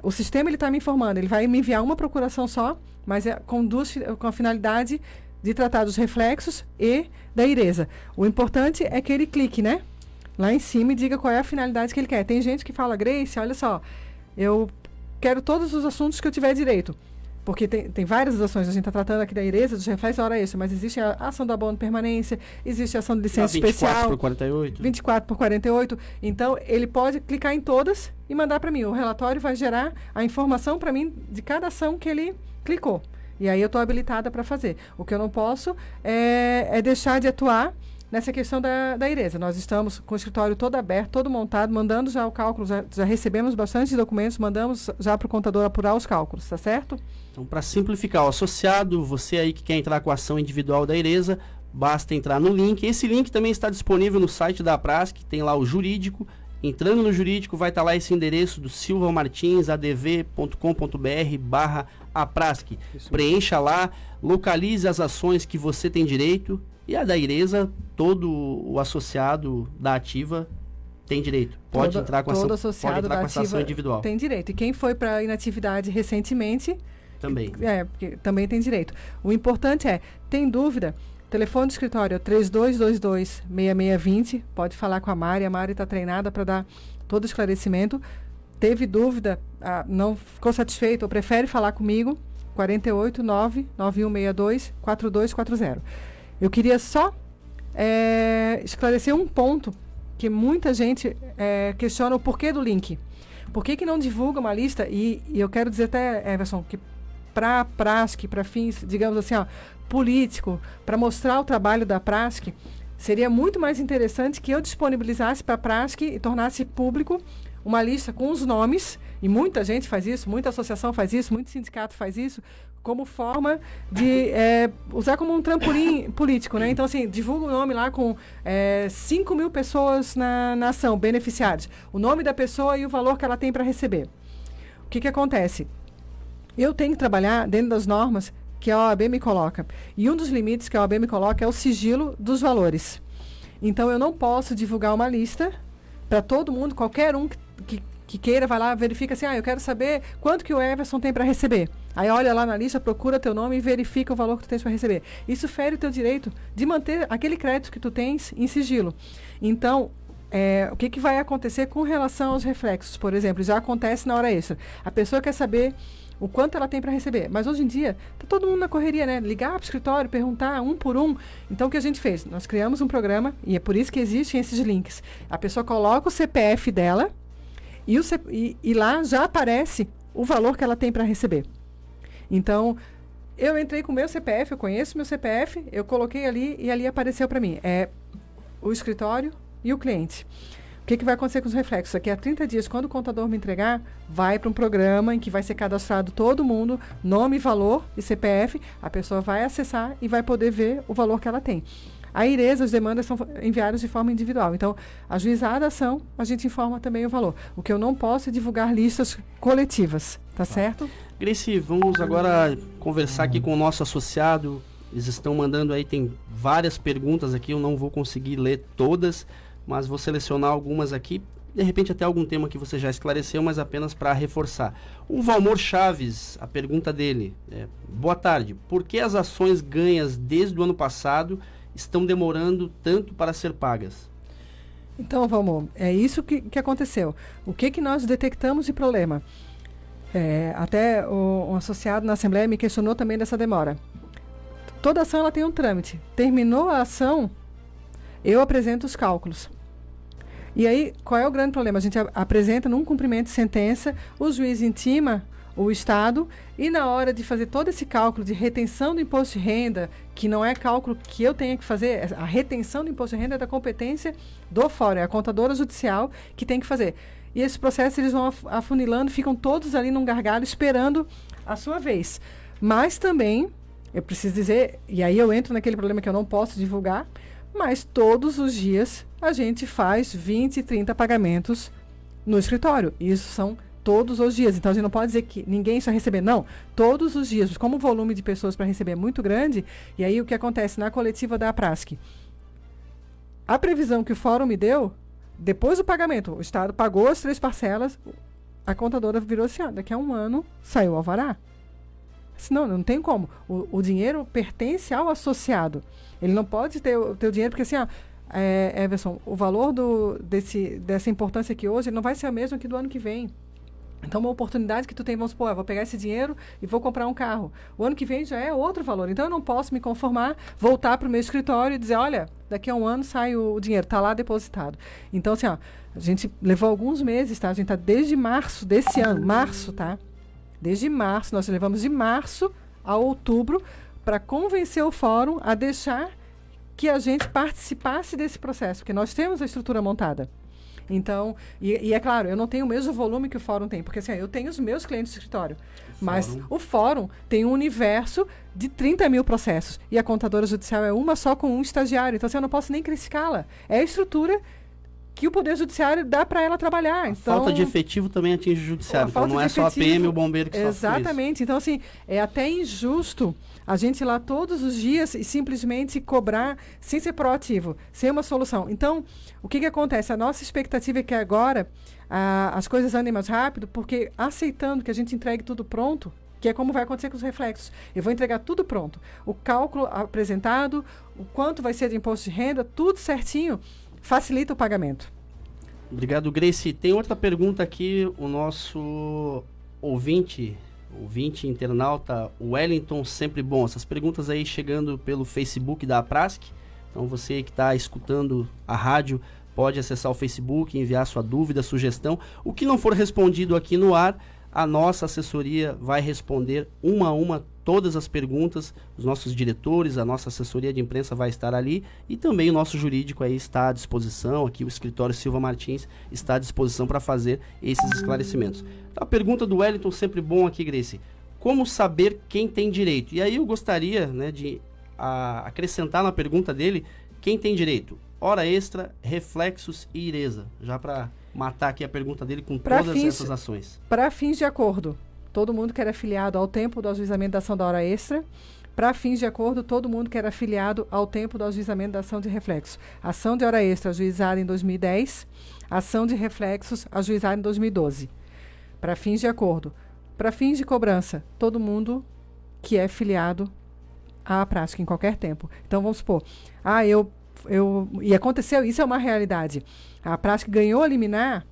Speaker 3: o sistema ele está me informando, ele vai me enviar uma procuração só, mas com a finalidade de tratar dos reflexos e da IRESA. O importante é que ele clique, né? Lá em cima e diga qual é a finalidade que ele quer. Tem gente que fala, Grace, olha só, eu quero todos os assuntos que eu tiver direito. Porque tem várias ações, a gente está tratando aqui da IRESA, dos reflexos, hora extra, mas existe a ação do abono de permanência, existe a ação de licença
Speaker 2: 24
Speaker 3: especial.
Speaker 2: 24
Speaker 3: por 48. Então, ele pode clicar em todas e mandar para mim. O relatório vai gerar a informação para mim de cada ação que ele clicou. E aí eu estou habilitada para fazer. O que eu não posso é deixar de atuar nessa questão da IRESA. Nós estamos com o escritório todo aberto, todo montado, mandando já o cálculo, já recebemos bastante documentos, mandamos já para o contador apurar os cálculos, tá certo?
Speaker 2: Então, para simplificar, o associado, você aí que quer entrar com a ação individual da IRESA, basta entrar no link. Esse link também está disponível no site da APRASC, que tem lá o jurídico. Entrando no jurídico, vai estar lá esse endereço do silvamartinsadv.com.br/APRASC. Preencha lá, localize as ações que você tem direito E a da IRESA, todo o associado da ativa tem direito. Pode entrar com
Speaker 3: todo
Speaker 2: ação,
Speaker 3: associado
Speaker 2: pode entrar
Speaker 3: da
Speaker 2: com essa ação
Speaker 3: ativa
Speaker 2: individual.
Speaker 3: tem direito. E quem foi para inatividade recentemente
Speaker 2: Também.
Speaker 3: porque também tem direito. O importante tem dúvida? Telefone do escritório é 3222-6620. Pode falar com a Mari está treinada para dar todo o esclarecimento. Teve dúvida, não ficou satisfeito ou prefere falar comigo? 489-9162-4240. Eu queria só esclarecer um ponto que muita gente questiona o porquê do link. Por que não divulga uma lista? E eu quero dizer até, Everson, que para a PRASC, para fins, digamos assim, político, para mostrar o trabalho da PRASC, seria muito mais interessante que eu disponibilizasse para a PRASC e tornasse público uma lista com os nomes, e muita gente faz isso, muita associação faz isso, muito sindicato faz isso, como forma de usar como um trampolim político, né? Então, assim, divulga o nome lá com 5 mil pessoas na ação, beneficiários. O nome da pessoa e o valor que ela tem para receber. O que acontece? Eu tenho que trabalhar dentro das normas que a OAB me coloca. E um dos limites que a OAB me coloca é o sigilo dos valores. Então, eu não posso divulgar uma lista para todo mundo, qualquer um que queira, vai lá, verifica assim, eu quero saber quanto que o Everson tem para receber. Aí olha lá na lista, procura teu nome e verifica o valor que tu tens para receber. Isso fere o teu direito de manter aquele crédito que tu tens em sigilo. Então, o que vai acontecer com relação aos reflexos, por exemplo? Já acontece na hora extra. A pessoa quer saber o quanto ela tem para receber. Mas hoje em dia, tá todo mundo na correria, né? Ligar para o escritório, perguntar um por um. Então, o que a gente fez? Nós criamos um programa, e é por isso que existem esses links. A pessoa coloca o CPF dela e lá já aparece o valor que ela tem para receber. Então, eu entrei com o meu CPF, eu conheço meu CPF, eu coloquei ali e ali apareceu para mim. É o escritório e o cliente. O que vai acontecer com os reflexos? Daqui a 30 dias, quando o contador me entregar, vai para um programa em que vai ser cadastrado todo mundo, nome, valor e CPF, a pessoa vai acessar e vai poder ver o valor que ela tem. A IRESA, as demandas são enviadas de forma individual. Então, ajuizada a ação, a gente informa também o valor. O que eu não posso é divulgar listas coletivas, tá certo?
Speaker 2: Grace, vamos agora conversar aqui com o nosso associado. Eles estão mandando aí, tem várias perguntas aqui, eu não vou conseguir ler todas, mas vou selecionar algumas aqui. De repente até algum tema que você já esclareceu, mas apenas para reforçar. O Valmor Chaves, a pergunta dele é: boa tarde, por que as ações ganhas desde o ano passado estão demorando tanto para ser pagas?
Speaker 3: Então, Valmor, é isso que aconteceu. O que nós detectamos de problema? Até um associado na Assembleia me questionou também dessa demora. Toda ação ela tem um trâmite. Terminou a ação, eu apresento os cálculos. E aí, qual é o grande problema? A gente apresenta num cumprimento de sentença, o juiz intima o Estado, e na hora de fazer todo esse cálculo de retenção do imposto de renda, que não é cálculo que eu tenha que fazer, a retenção do imposto de renda é da competência do fórum, é a contadora judicial que tem que fazer. E esses processos eles vão afunilando, ficam todos ali num gargalo esperando a sua vez. Mas também, eu preciso dizer, e aí eu entro naquele problema que eu não posso divulgar, mas todos os dias a gente faz 20, 30 pagamentos no escritório. Isso são todos os dias. Então, a gente não pode dizer que ninguém está recebendo. Não, todos os dias. Como o volume de pessoas para receber é muito grande, e aí o que acontece na coletiva da APRASC? A previsão que o fórum me deu, depois do pagamento, o Estado pagou as 3 parcelas, a contadora virou assim, daqui a um ano saiu o alvará. Senão, não tem como. O dinheiro pertence ao associado. Ele não pode ter o teu dinheiro, porque assim, Everson, o valor dessa importância aqui hoje não vai ser a mesma que do ano que vem. Então, uma oportunidade que tu tem, vamos supor, eu vou pegar esse dinheiro e vou comprar um carro. O ano que vem já é outro valor. Então, eu não posso me conformar, voltar para o meu escritório e dizer, olha, daqui a um ano sai o dinheiro, está lá depositado. Então, assim, a gente levou alguns meses, tá? A gente está desde março desse ano, tá? Desde março, nós levamos de março a outubro para convencer o fórum a deixar que a gente participasse desse processo, porque nós temos a estrutura montada. Então, e é claro, eu não tenho o mesmo volume que o fórum tem, porque assim, eu tenho os meus clientes de escritório, mas o fórum tem um universo de 30 mil processos, e a contadora judicial é uma só com um estagiário, então assim, eu não posso nem criticar-la. É a estrutura que o Poder Judiciário dá para ela trabalhar. Então,
Speaker 2: Falta de efetivo também atinge o Judiciário, então não é só a PM e o bombeiro que sofre isso.
Speaker 3: Exatamente. Então, assim, é até injusto a gente ir lá todos os dias e simplesmente cobrar sem ser proativo, sem uma solução. Então, o que acontece? A nossa expectativa é que agora as coisas andem mais rápido, porque aceitando que a gente entregue tudo pronto, que é como vai acontecer com os reflexos. Eu vou entregar tudo pronto. O cálculo apresentado, o quanto vai ser de imposto de renda, tudo certinho, facilita o pagamento.
Speaker 2: Obrigado, Grace. Tem outra pergunta aqui, o nosso ouvinte internauta, Wellington Sempre Bom. Essas perguntas aí chegando pelo Facebook da Aprasc. Então você que está escutando a rádio pode acessar o Facebook, enviar sua dúvida, sugestão. O que não for respondido aqui no ar, a nossa assessoria vai responder uma a uma todas as perguntas. Os nossos diretores, a nossa assessoria de imprensa vai estar ali e também o nosso jurídico aí está à disposição. Aqui o escritório Silva Martins está à disposição para fazer esses esclarecimentos. A pergunta do Wellington Sempre Bom aqui, Grace. Como saber quem tem direito? E aí eu gostaria, né, de acrescentar na pergunta dele quem tem direito. Hora extra, reflexos e IRESA. Já para matar aqui a pergunta dele com todas essas ações.
Speaker 3: Para fins de acordo, todo mundo que era afiliado ao tempo do ajuizamento da ação da hora extra. Para fins de acordo, todo mundo que era afiliado ao tempo do ajuizamento da ação de reflexo. Ação de hora extra ajuizada em 2010, ação de reflexos ajuizada em 2012. Para fins de acordo. Para fins de cobrança, todo mundo que é filiado à prática em qualquer tempo. Então, vamos supor, e aconteceu, isso é uma realidade. A prática ganhou a liminar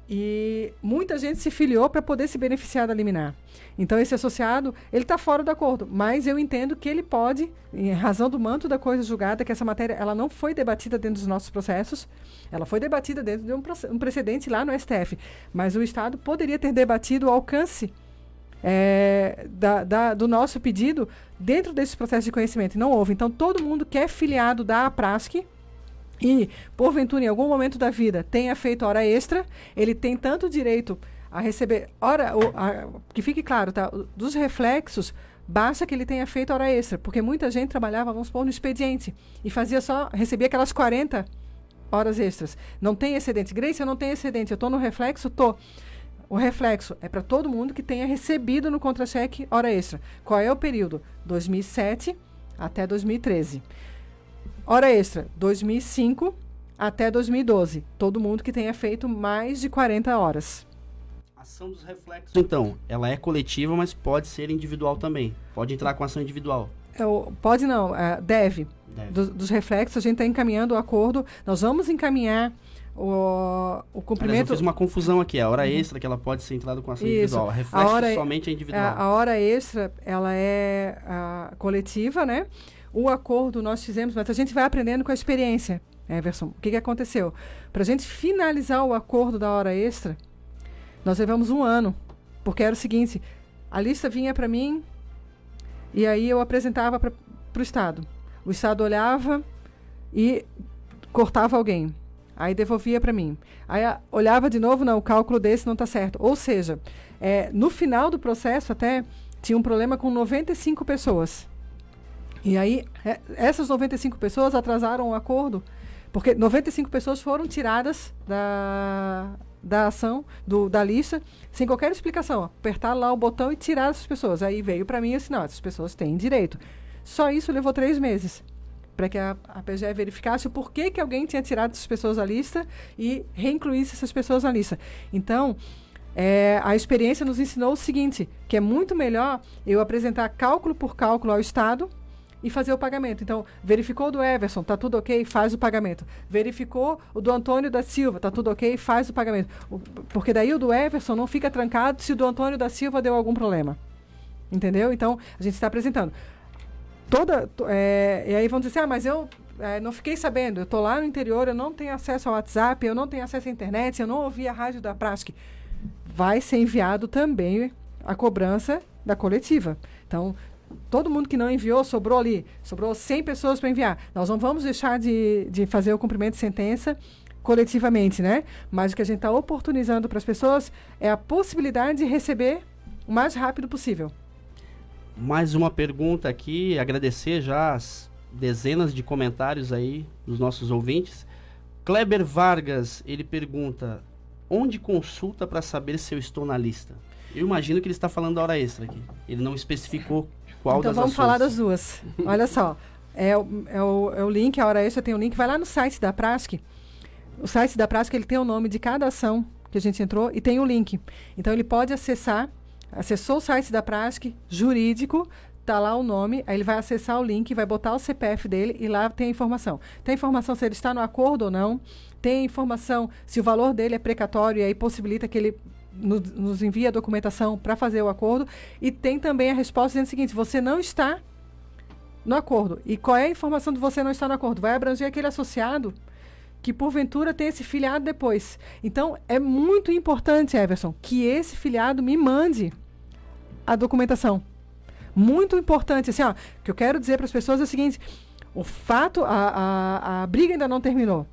Speaker 3: e muita gente se filiou para poder se beneficiar da liminar. Então, esse associado, ele está fora do acordo, mas eu entendo que ele pode, em razão do manto da coisa julgada, que essa matéria ela não foi debatida dentro dos nossos processos, ela foi debatida dentro de um precedente lá no STF, mas o Estado poderia ter debatido o alcance do nosso pedido dentro desse processo de conhecimento. E não houve. Então, todo mundo que é filiado da Aprasc e, porventura, em algum momento da vida, tenha feito hora extra, ele tem tanto direito a receber que fique claro, tá? Dos reflexos, basta que ele tenha feito hora extra, porque muita gente trabalhava, vamos supor, no expediente e recebia aquelas 40 horas extras. Não tem excedente. Grace, eu não tenho excedente, eu estou no reflexo, estou. O reflexo é para todo mundo que tenha recebido no contra-cheque hora extra. Qual é o período? 2007 até 2013. Hora extra, 2005 até 2012. Todo mundo que tenha feito mais de 40 horas.
Speaker 2: A ação dos reflexos, então, ela é coletiva, mas pode ser individual também. Pode entrar com ação individual.
Speaker 3: Pode não, deve. Dos reflexos, a gente está encaminhando o acordo. Nós vamos encaminhar o cumprimento.
Speaker 2: Aliás, eu fiz uma confusão aqui. A hora extra que ela pode ser entrada com ação individual. A reflexo somente é individual.
Speaker 3: A hora extra, ela é coletiva, né? O acordo nós fizemos, mas a gente vai aprendendo com a experiência, Everson. O que aconteceu? Para a gente finalizar o acordo da hora extra, nós levamos 1 ano, porque era o seguinte, a lista vinha para mim e aí eu apresentava para o Estado. O Estado olhava e cortava alguém. Aí devolvia para mim. Aí olhava de novo, não, o cálculo desse não está certo. Ou seja, no final do processo até tinha um problema com 95 pessoas. E aí essas 95 pessoas atrasaram o acordo, porque 95 pessoas foram tiradas da ação, da lista, sem qualquer explicação. Apertar lá o botão e tirar essas pessoas. Aí veio para mim assim, não, essas pessoas têm direito. Só isso levou 3 meses. Para que a PGE verificasse o porquê que alguém tinha tirado essas pessoas da lista e reincluísse essas pessoas na lista. Então, a experiência nos ensinou o seguinte, que é muito melhor eu apresentar cálculo por cálculo ao Estado e fazer o pagamento. Então, verificou o do Everson, está tudo ok, faz o pagamento. Verificou o do Antônio da Silva, está tudo ok, faz o pagamento. Porque daí o do Everson não fica trancado se o do Antônio da Silva deu algum problema. Entendeu? Então, a gente está apresentando. E aí vão dizer assim, mas eu não fiquei sabendo, eu estou lá no interior, eu não tenho acesso ao WhatsApp, eu não tenho acesso à internet, eu não ouvi a rádio da Aprasc. Vai ser enviado também a cobrança da coletiva. Então, todo mundo que não enviou, sobrou 100 pessoas para enviar. Nós não vamos deixar de fazer o cumprimento de sentença coletivamente, né? Mas o que a gente está oportunizando para as pessoas é a possibilidade de receber o mais rápido possível.
Speaker 2: Mais uma pergunta aqui, agradecer já as dezenas de comentários aí dos nossos ouvintes. Kleber Vargas, ele pergunta, onde consulta para saber se eu estou na lista? Eu imagino que ele está falando da hora extra aqui. Ele não especificou qual
Speaker 3: Então
Speaker 2: das
Speaker 3: vamos
Speaker 2: ações.
Speaker 3: falar das duas. Olha só, é o link, a hora extra tem um link, vai lá no site da Prasc. O site da Prasc, ele tem o nome de cada ação que a gente entrou e tem o link. Então ele pode acessou o site da Prasc, jurídico, tá lá o nome, aí ele vai acessar o link, vai botar o CPF dele e lá tem a informação. Tem a informação se ele está no acordo ou não, tem a informação se o valor dele é precatório e aí possibilita que ele nos envie a documentação para fazer o acordo, e tem também a resposta dizendo o seguinte: você não está no acordo. E qual é a informação de você não estar no acordo? Vai abranger aquele associado que porventura tem esse filiado depois. Então é muito importante, Everson, que esse filiado me mande a documentação. Muito importante, assim, ó, o que eu quero dizer para as pessoas é o seguinte: o fato, a briga ainda não terminou.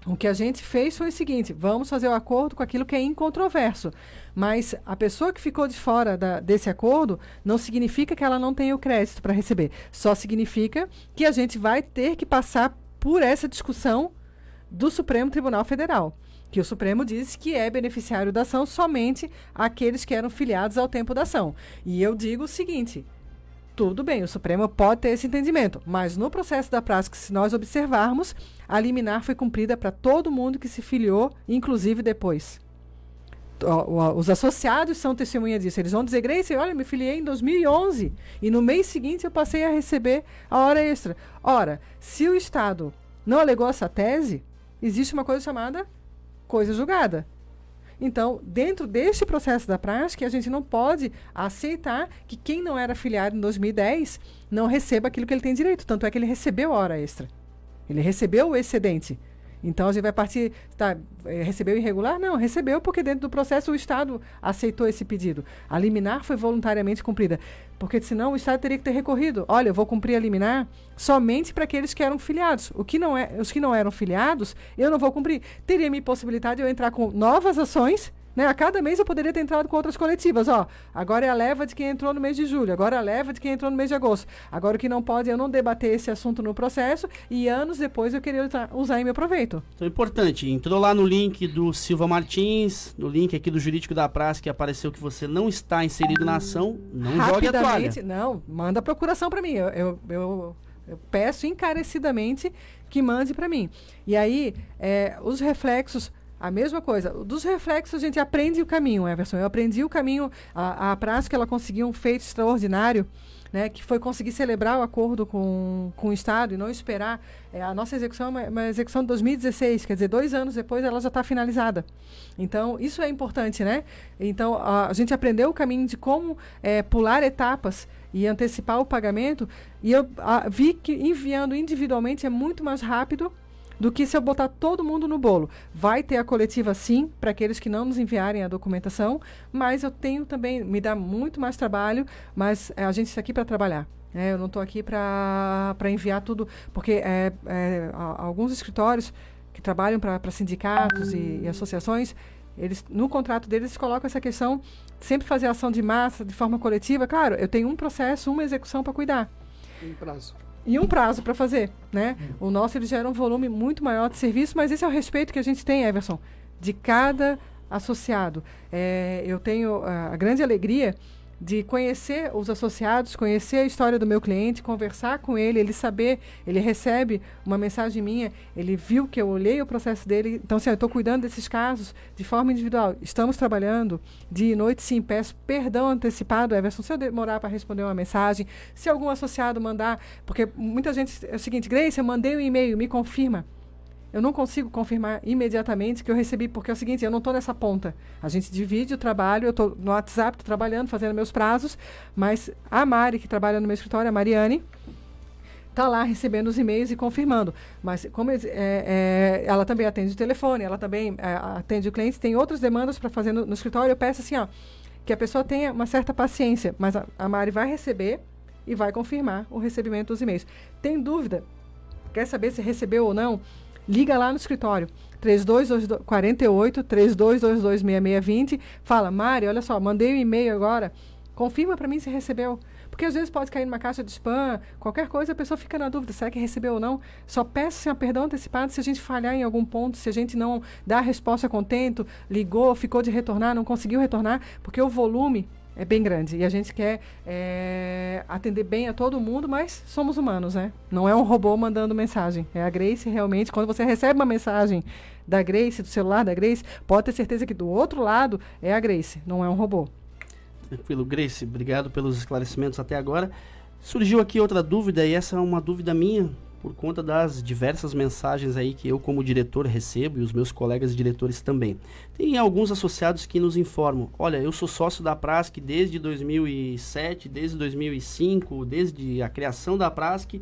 Speaker 3: O que a gente fez foi o seguinte: vamos fazer o acordo com aquilo que é incontroverso. Mas a pessoa que ficou de fora desse acordo não significa que ela não tenha o crédito para receber. Só significa que a gente vai ter que passar por essa discussão do Supremo Tribunal Federal. Que o Supremo diz que é beneficiário da ação somente aqueles que eram filiados ao tempo da ação. E eu digo o seguinte: tudo bem, o Supremo pode ter esse entendimento, mas no processo da Prasc, se nós observarmos, a liminar foi cumprida para todo mundo que se filiou, inclusive depois. Os associados são testemunha disso. Eles vão dizer: Grace, olha, me filiei em 2011 e no mês seguinte eu passei a receber a hora extra. Ora, se o Estado não alegou essa tese, existe uma coisa chamada coisa julgada. Então, dentro deste processo da Prasc, a gente não pode aceitar que quem não era filiado em 2010 não receba aquilo que ele tem direito. Tanto é que ele recebeu a hora extra. Ele recebeu o excedente. Então, a gente vai partir... recebeu irregular? Não, recebeu porque dentro do processo o Estado aceitou esse pedido. A liminar foi voluntariamente cumprida. Porque senão o Estado teria que ter recorrido. Olha, eu vou cumprir a liminar somente para aqueles que eram filiados. Os que não eram filiados, eu não vou cumprir. Teria me possibilidade de eu entrar com novas ações, né? A cada mês eu poderia ter entrado com outras coletivas. Ó, agora é a leva de quem entrou no mês de julho, agora é a leva de quem entrou no mês de agosto. Agora o que não pode é eu não debater esse assunto no processo e anos depois eu queria usar em meu proveito.
Speaker 2: Então é importante, entrou lá no link do Silva Martins, no link aqui do Jurídico da Prasc, que apareceu que você não está inserido na ação, não jogue a toalha.
Speaker 3: Não, manda a procuração para mim. Eu peço encarecidamente que mande para mim. E aí, os reflexos... A mesma coisa. Dos reflexos, a gente aprende o caminho, Everson. Eu aprendi o caminho. A Prasc, ela conseguiu um feito extraordinário, né, que foi conseguir celebrar o acordo com o Estado e não esperar. A nossa execução é uma execução de 2016, quer dizer, 2 anos depois ela já está finalizada. Então, isso é importante, né? Então, a gente aprendeu o caminho de como pular etapas e antecipar o pagamento, e eu vi que enviando individualmente é muito mais rápido do que se eu botar todo mundo no bolo. Vai ter a coletiva, sim, para aqueles que não nos enviarem a documentação, mas eu tenho também, me dá muito mais trabalho, mas a gente está aqui para trabalhar. Eu não estou aqui para enviar tudo, porque alguns escritórios que trabalham para sindicatos e associações, eles, no contrato deles, colocam essa questão de sempre fazer ação de massa, de forma coletiva. Claro, eu tenho um processo, uma execução para cuidar.
Speaker 8: Um prazo.
Speaker 3: E um prazo para fazer, né? O nosso, ele gera um volume muito maior de serviço, mas esse é o respeito que a gente tem, Everson, de cada associado. Eu tenho a grande alegria de conhecer os associados, conhecer a história do meu cliente, conversar com ele, ele saber, ele recebe uma mensagem minha, ele viu que eu olhei o processo dele, então assim, eu estou cuidando desses casos de forma individual, estamos trabalhando dia e noite, sim, peço perdão antecipado, Everson, se eu demorar para responder uma mensagem, se algum associado mandar, porque muita gente, é o seguinte: Grace, eu mandei um e-mail, me confirma. Eu não consigo confirmar imediatamente que eu recebi, porque é o seguinte, eu não estou nessa ponta. A gente divide o trabalho, eu estou no WhatsApp, estou trabalhando, fazendo meus prazos, mas a Mari, que trabalha no meu escritório, a Mariane, está lá recebendo os e-mails e confirmando. Mas como ela também atende o telefone, ela também atende o cliente, tem outras demandas para fazer no escritório, eu peço assim, ó, que a pessoa tenha uma certa paciência, mas a Mari vai receber e vai confirmar o recebimento dos e-mails. Tem dúvida? Quer saber se recebeu ou não? Liga lá no escritório, 3222-48-3222-6620, fala: Mari, olha só, mandei um e-mail agora, confirma para mim se recebeu. Porque às vezes pode cair numa caixa de spam, qualquer coisa, a pessoa fica na dúvida, será que recebeu ou não? Só peço assim, perdão antecipado se a gente falhar em algum ponto, se a gente não dá a resposta a contento, ligou, ficou de retornar, não conseguiu retornar, porque o volume é bem grande. E a gente quer atender bem a todo mundo, mas somos humanos, né? Não é um robô mandando mensagem. É a Grace realmente. Quando você recebe uma mensagem da Grace, do celular da Grace, pode ter certeza que do outro lado é a Grace, não é um robô.
Speaker 2: Tranquilo, Grace. Obrigado pelos esclarecimentos até agora. Surgiu aqui outra dúvida, e essa é uma dúvida minha, por conta das diversas mensagens aí que eu como diretor recebo e os meus colegas diretores também. Tem alguns associados que nos informam, olha, eu sou sócio da Prasc desde 2007, desde 2005, desde a criação da Prasc,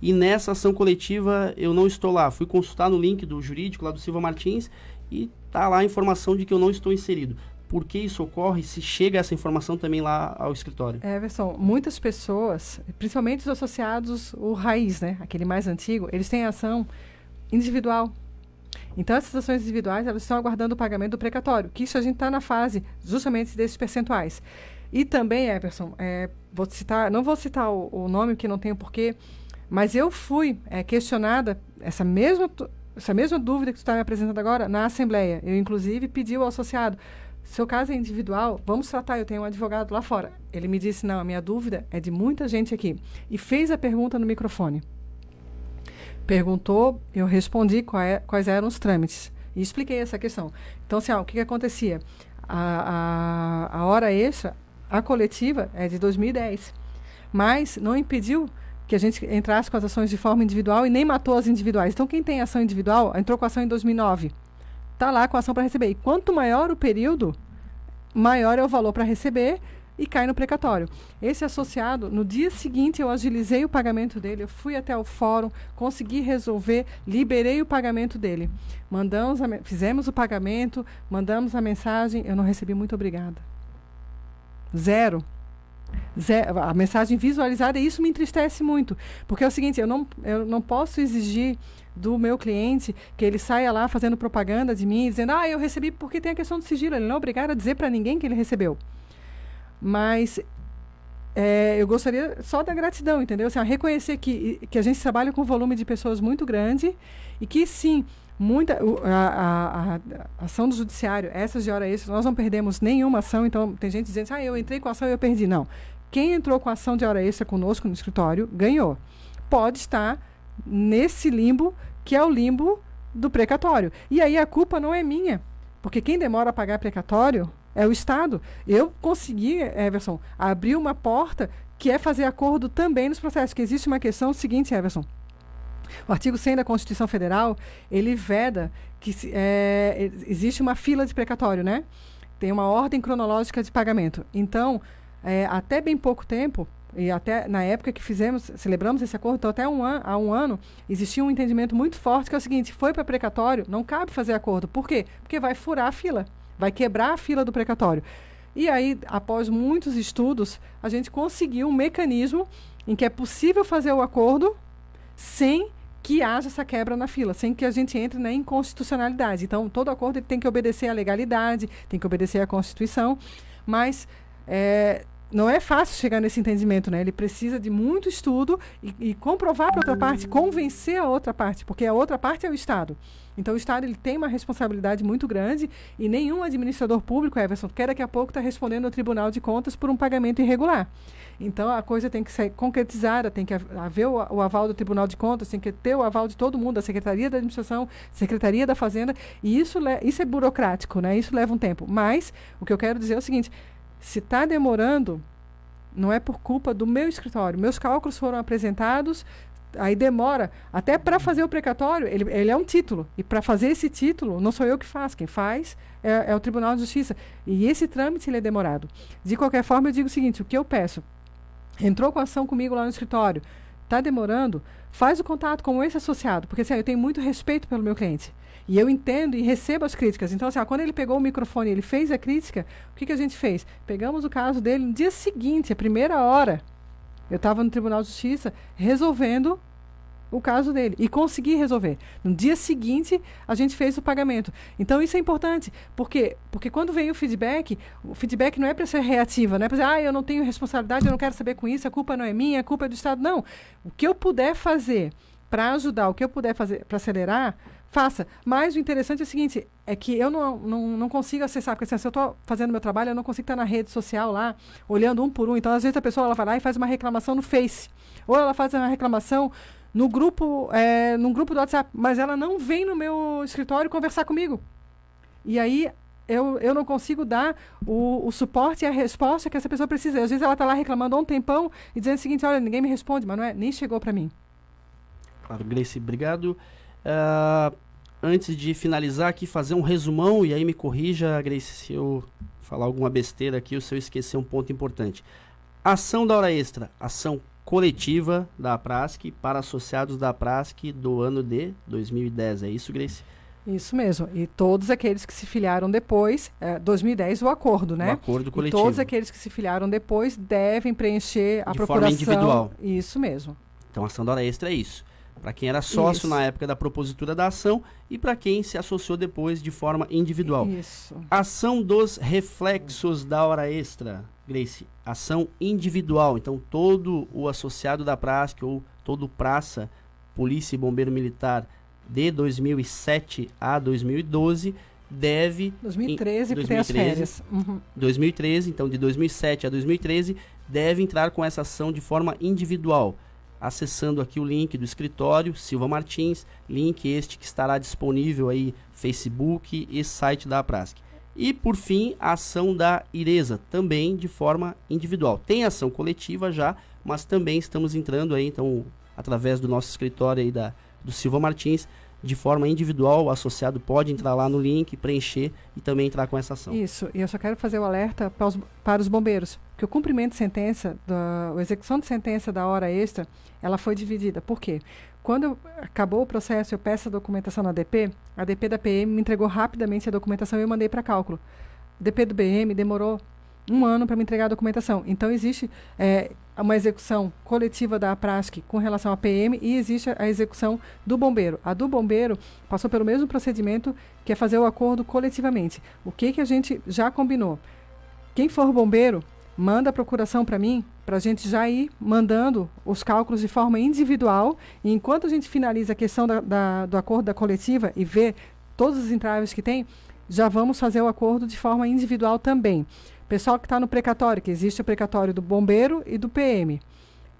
Speaker 2: e nessa ação coletiva eu não estou lá. Fui consultar no link do jurídico lá do Silva Martins e tá lá a informação de que eu não estou inserido. Por que isso ocorre? Se chega essa informação também lá ao escritório?
Speaker 3: Everson, muitas pessoas, principalmente os associados, o raiz, né, aquele mais antigo, eles têm ação individual. Então, essas ações individuais, elas estão aguardando o pagamento do precatório, que isso a gente está na fase justamente desses percentuais. E também, Everson, não vou citar o nome, que não tenho porquê, mas eu fui questionada, essa mesma dúvida que tu está me apresentando agora, na Assembleia. Eu, inclusive, pedi ao associado, seu caso é individual, vamos tratar, eu tenho um advogado lá fora. Ele me disse, não, a minha dúvida é de muita gente aqui. E fez a pergunta no microfone. Perguntou, eu respondi quais eram os trâmites. E expliquei essa questão. Então, assim, o que acontecia? A hora extra, a coletiva, é de 2010. Mas não impediu que a gente entrasse com as ações de forma individual e nem matou as individuais. Então, quem tem ação individual, entrou com a ação em 2009. Está lá com a ação para receber. E quanto maior o período, maior é o valor para receber e cai no precatório. Esse associado, no dia seguinte, eu agilizei o pagamento dele, eu fui até o fórum, consegui resolver, liberei o pagamento dele. Fizemos o pagamento, mandamos a mensagem, eu não recebi muito obrigada. Zero. A mensagem visualizada, e isso me entristece muito, porque é o seguinte, eu não posso exigir do meu cliente que ele saia lá fazendo propaganda de mim, dizendo, eu recebi, porque tem a questão do sigilo, ele não é obrigado a dizer para ninguém que ele recebeu. Mas eu gostaria só da gratidão, entendeu? Assim, a reconhecer que a gente trabalha com um volume de pessoas muito grande e que sim, a ação do judiciário, essas de hora extra, nós não perdemos nenhuma ação. Então tem gente dizendo, eu entrei com a ação e eu perdi. Não, quem entrou com a ação de hora extra conosco no escritório ganhou. Pode estar nesse limbo, que é o limbo do precatório, e aí a culpa não é minha, porque quem demora a pagar precatório é o Estado. Eu consegui, Everson, abrir uma porta que é fazer acordo também nos processos, que existe uma questão seguinte, Everson. O artigo 100 da Constituição Federal, ele veda que existe uma fila de precatório, né? Tem uma ordem cronológica de pagamento. Então, até bem pouco tempo, e até na época que celebramos esse acordo, então até há um ano, existia um entendimento muito forte, que é o seguinte, foi para precatório, não cabe fazer acordo. Por quê? Porque vai furar a fila, vai quebrar a fila do precatório. E aí, após muitos estudos, a gente conseguiu um mecanismo em que é possível fazer o acordo sem que haja essa quebra na fila, sem que a gente entre na inconstitucionalidade. Então, todo acordo ele tem que obedecer à legalidade, tem que obedecer à Constituição, mas não é fácil chegar nesse entendimento, né? Ele precisa de muito estudo e comprovar para a outra parte, convencer a outra parte, porque a outra parte é o Estado. Então, o Estado ele tem uma responsabilidade muito grande e nenhum administrador público, Everson, quer daqui a pouco estar respondendo ao Tribunal de Contas por um pagamento irregular. Então, a coisa tem que ser concretizada, tem que haver o aval do Tribunal de Contas, tem que ter o aval de todo mundo, da Secretaria da Administração, Secretaria da Fazenda, e isso é burocrático, né? Isso leva um tempo. Mas, o que eu quero dizer é o seguinte, se está demorando, não é por culpa do meu escritório. Meus cálculos foram apresentados, aí demora. Até para fazer o precatório, ele é um título. E para fazer esse título, não sou eu que faço. Quem faz é o Tribunal de Justiça. E esse trâmite ele é demorado. De qualquer forma, eu digo o seguinte, o que eu peço? Entrou com a ação comigo lá no escritório, está demorando, faz o contato com esse associado, porque assim, eu tenho muito respeito pelo meu cliente. E eu entendo e recebo as críticas. Então, assim, quando ele pegou o microfone e ele fez a crítica, o que a gente fez? Pegamos o caso dele no dia seguinte, a primeira hora. Eu estava no Tribunal de Justiça resolvendo o caso dele e consegui resolver. No dia seguinte, a gente fez o pagamento. Então, isso é importante, porque quando vem o feedback não é para ser reativa, não é para dizer, eu não tenho responsabilidade, eu não quero saber com isso, a culpa não é minha, a culpa é do Estado. Não. O que eu puder fazer para ajudar, o que eu puder fazer para acelerar, faça. Mas o interessante é o seguinte, é que eu não consigo acessar, porque assim, se eu estou fazendo meu trabalho, eu não consigo estar na rede social lá, olhando um por um. Então, às vezes, a pessoa ela vai lá e faz uma reclamação no Face, ou ela faz uma reclamação no grupo do WhatsApp, mas ela não vem no meu escritório conversar comigo. E aí, eu não consigo dar o suporte e a resposta que essa pessoa precisa. Às vezes, ela está lá reclamando há um tempão e dizendo o seguinte, olha, ninguém me responde, mas nem chegou para mim.
Speaker 2: Claro, Grace, obrigado. Antes de finalizar aqui, fazer um resumão, e aí me corrija, Grace, se eu falar alguma besteira aqui ou se eu esquecer um ponto importante. Ação da hora extra, ação coletiva da APRASC para associados da APRASC do ano de 2010. É isso, Grace?
Speaker 3: Isso mesmo. E todos aqueles que se filiaram depois, 2010 o acordo, né?
Speaker 2: O acordo coletivo.
Speaker 3: E todos aqueles que se filiaram depois devem preencher a procuração.
Speaker 2: De forma individual.
Speaker 3: Isso mesmo.
Speaker 2: Então, a ação da hora extra é isso. Para quem era sócio na época da propositura da ação e para quem se associou depois de forma individual.
Speaker 3: Isso. Ação
Speaker 2: dos reflexos da hora extra, Grace. Ação individual. Então, todo o associado da PRASC ou todo praça, Polícia e Bombeiro Militar de 2007 a 2012 deve...
Speaker 3: 2013, porque tem as férias.
Speaker 2: 2013, então de 2007 a 2013, deve entrar com essa ação de forma individual, acessando aqui o link do escritório Silva Martins, link este que estará disponível aí, Facebook e site da APRASC. E, por fim, a ação da IRESA, também de forma individual. Tem ação coletiva já, mas também estamos entrando aí, então, através do nosso escritório aí do Silva Martins, de forma individual, o associado pode entrar lá no link, preencher e também entrar com essa ação.
Speaker 3: Isso, e eu só quero fazer o alerta para os bombeiros, que o cumprimento de sentença, a execução de sentença da hora extra, ela foi dividida. Por quê? Quando acabou o processo, eu peço a documentação na DP, a DP da PM me entregou rapidamente a documentação e eu mandei para cálculo. A DP do BM demorou 1 ano para me entregar a documentação. Então, existe uma execução coletiva da APRASC com relação à PM e existe a execução do bombeiro. A do bombeiro passou pelo mesmo procedimento, que é fazer o acordo coletivamente. O que a gente já combinou? Quem for bombeiro, manda a procuração para mim, para a gente já ir mandando os cálculos de forma individual. E enquanto a gente finaliza a questão do acordo da coletiva e vê todos os entraves que tem, já vamos fazer o acordo de forma individual também. Pessoal que está no precatório, que existe o precatório do bombeiro e do PM.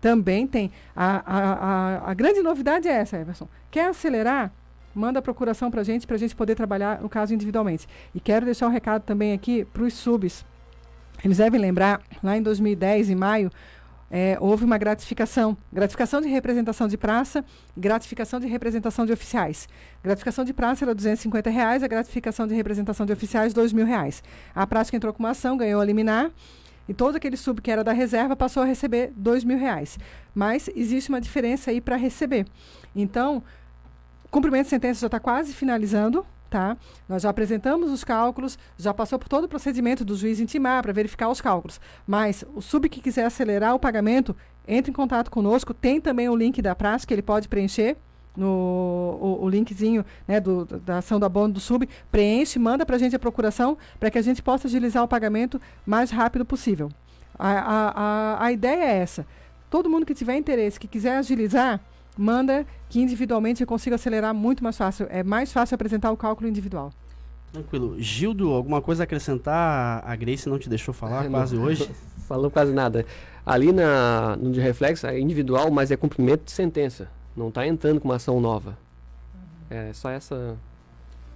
Speaker 3: Também tem. A grande novidade é essa, Everson. Quer acelerar? Manda a procuração para a gente poder trabalhar no caso individualmente. E quero deixar um recado também aqui para os subs. Eles devem lembrar, lá em 2010, em maio, houve uma gratificação de representação de praça e gratificação de representação de oficiais. Gratificação de praça era R$250, a gratificação de representação de oficiais R$2.000. A prática entrou com uma ação, ganhou a liminar, e todo aquele sub que era da reserva passou a receber R$2.000. Mas existe uma diferença aí para receber. Então, o cumprimento de sentença já está quase finalizando. Tá? Nós já apresentamos os cálculos, já passou por todo o procedimento do juiz intimar para verificar os cálculos. Mas o sub que quiser acelerar o pagamento, entre em contato conosco. Tem também o link da praça que ele pode preencher, o linkzinho, né, da ação do abono do sub. Preenche, manda para a gente a procuração para que a gente possa agilizar o pagamento mais rápido possível. A ideia é essa. Todo mundo que tiver interesse, que quiser agilizar, manda, que individualmente eu consigo acelerar muito mais fácil. É mais fácil apresentar o cálculo individual.
Speaker 2: Tranquilo. Gildo, alguma coisa a acrescentar? A Grace não te deixou falar quase hoje?
Speaker 8: Falou quase nada. Ali no de reflexo é individual, mas é cumprimento de sentença. Não está entrando com uma ação nova. É só essa...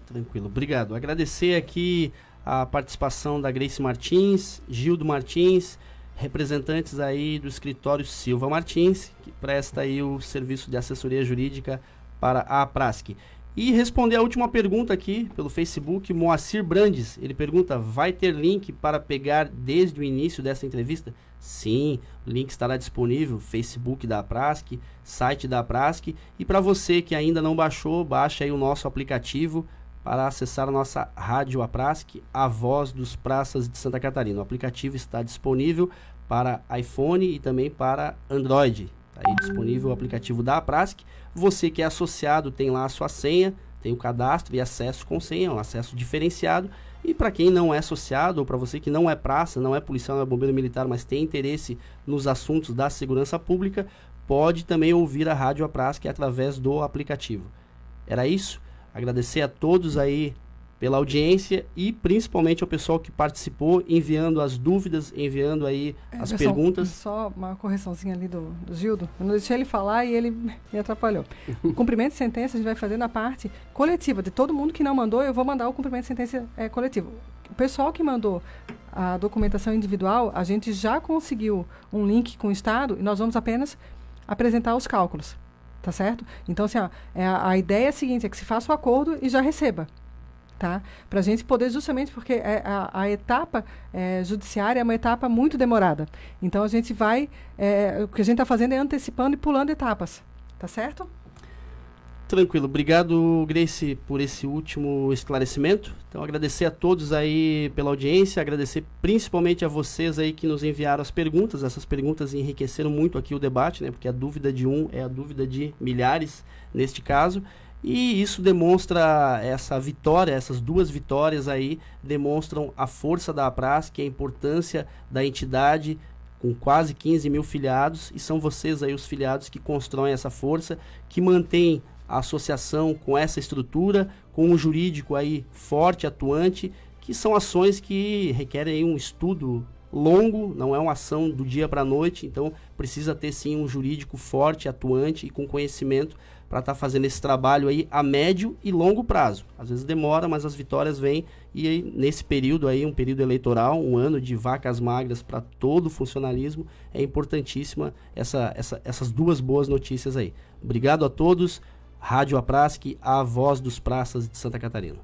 Speaker 2: Tranquilo. Obrigado. Agradecer aqui a participação da Grace Martins, Gildo Martins, representantes aí do escritório Silva Martins, que presta aí o serviço de assessoria jurídica para a APRASC. E responder a última pergunta aqui pelo Facebook, Moacir Brandes. Ele pergunta, vai ter link para pegar desde o início dessa entrevista? Sim, o link estará disponível, Facebook da APRASC, site da APRASC. E para você que ainda não baixou, baixa aí o nosso aplicativo para acessar a nossa rádio APRASC, a voz dos praças de Santa Catarina. O aplicativo está disponível para iPhone e também para Android. Tá aí disponível o aplicativo da Aprasc. Você que é associado tem lá a sua senha, tem o cadastro e acesso com senha, um acesso diferenciado. E para quem não é associado, ou para você que não é praça, não é policial, não é bombeiro militar, mas tem interesse nos assuntos da segurança pública, pode também ouvir a Rádio Aprasc através do aplicativo. Era isso. Agradecer a todos aí pela audiência e principalmente ao pessoal que participou, enviando as dúvidas, enviando aí as perguntas.
Speaker 3: Só uma correçãozinha ali do Gildo. Eu não deixei ele falar e ele me atrapalhou. O cumprimento de sentença a gente vai fazer na parte coletiva. De todo mundo que não mandou, eu vou mandar o cumprimento de sentença coletivo. O pessoal que mandou a documentação individual, a gente já conseguiu um link com o Estado e nós vamos apenas apresentar os cálculos. Tá certo? Então, assim, ó, a ideia é a seguinte, é que se faça o acordo e já receba. Tá? Para a gente poder, justamente porque a etapa judiciária é uma etapa muito demorada. Então, a gente vai... o que a gente está fazendo é antecipando e pulando etapas. Tá certo?
Speaker 2: Tranquilo. Obrigado, Grace, por esse último esclarecimento. Então, agradecer a todos aí pela audiência, agradecer principalmente a vocês aí que nos enviaram as perguntas. Essas perguntas enriqueceram muito aqui o debate, né? Porque a dúvida de um é a dúvida de milhares, neste caso. E isso demonstra essa vitória, essas duas vitórias aí demonstram a força da Aprasc, a importância da entidade com quase 15 mil filiados, e são vocês aí os filiados que constroem essa força, que mantêm a associação com essa estrutura, com um jurídico aí forte, atuante, que são ações que requerem aí um estudo longo, não é uma ação do dia para a noite, então precisa ter sim um jurídico forte, atuante e com conhecimento para estar fazendo esse trabalho aí a médio e longo prazo. Às vezes demora, mas as vitórias vêm e aí, nesse período aí, um período eleitoral, um ano de vacas magras para todo o funcionalismo, é importantíssima essas duas boas notícias aí. Obrigado a todos. Rádio Aprasc, a voz dos praças de Santa Catarina.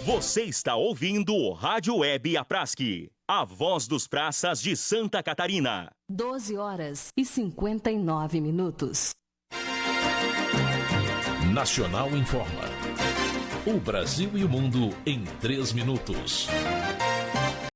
Speaker 6: Você está ouvindo o Rádio Web Aprasc, a voz dos praças de Santa Catarina.
Speaker 7: 12h59.
Speaker 9: Nacional informa. O Brasil e o mundo em 3 minutos.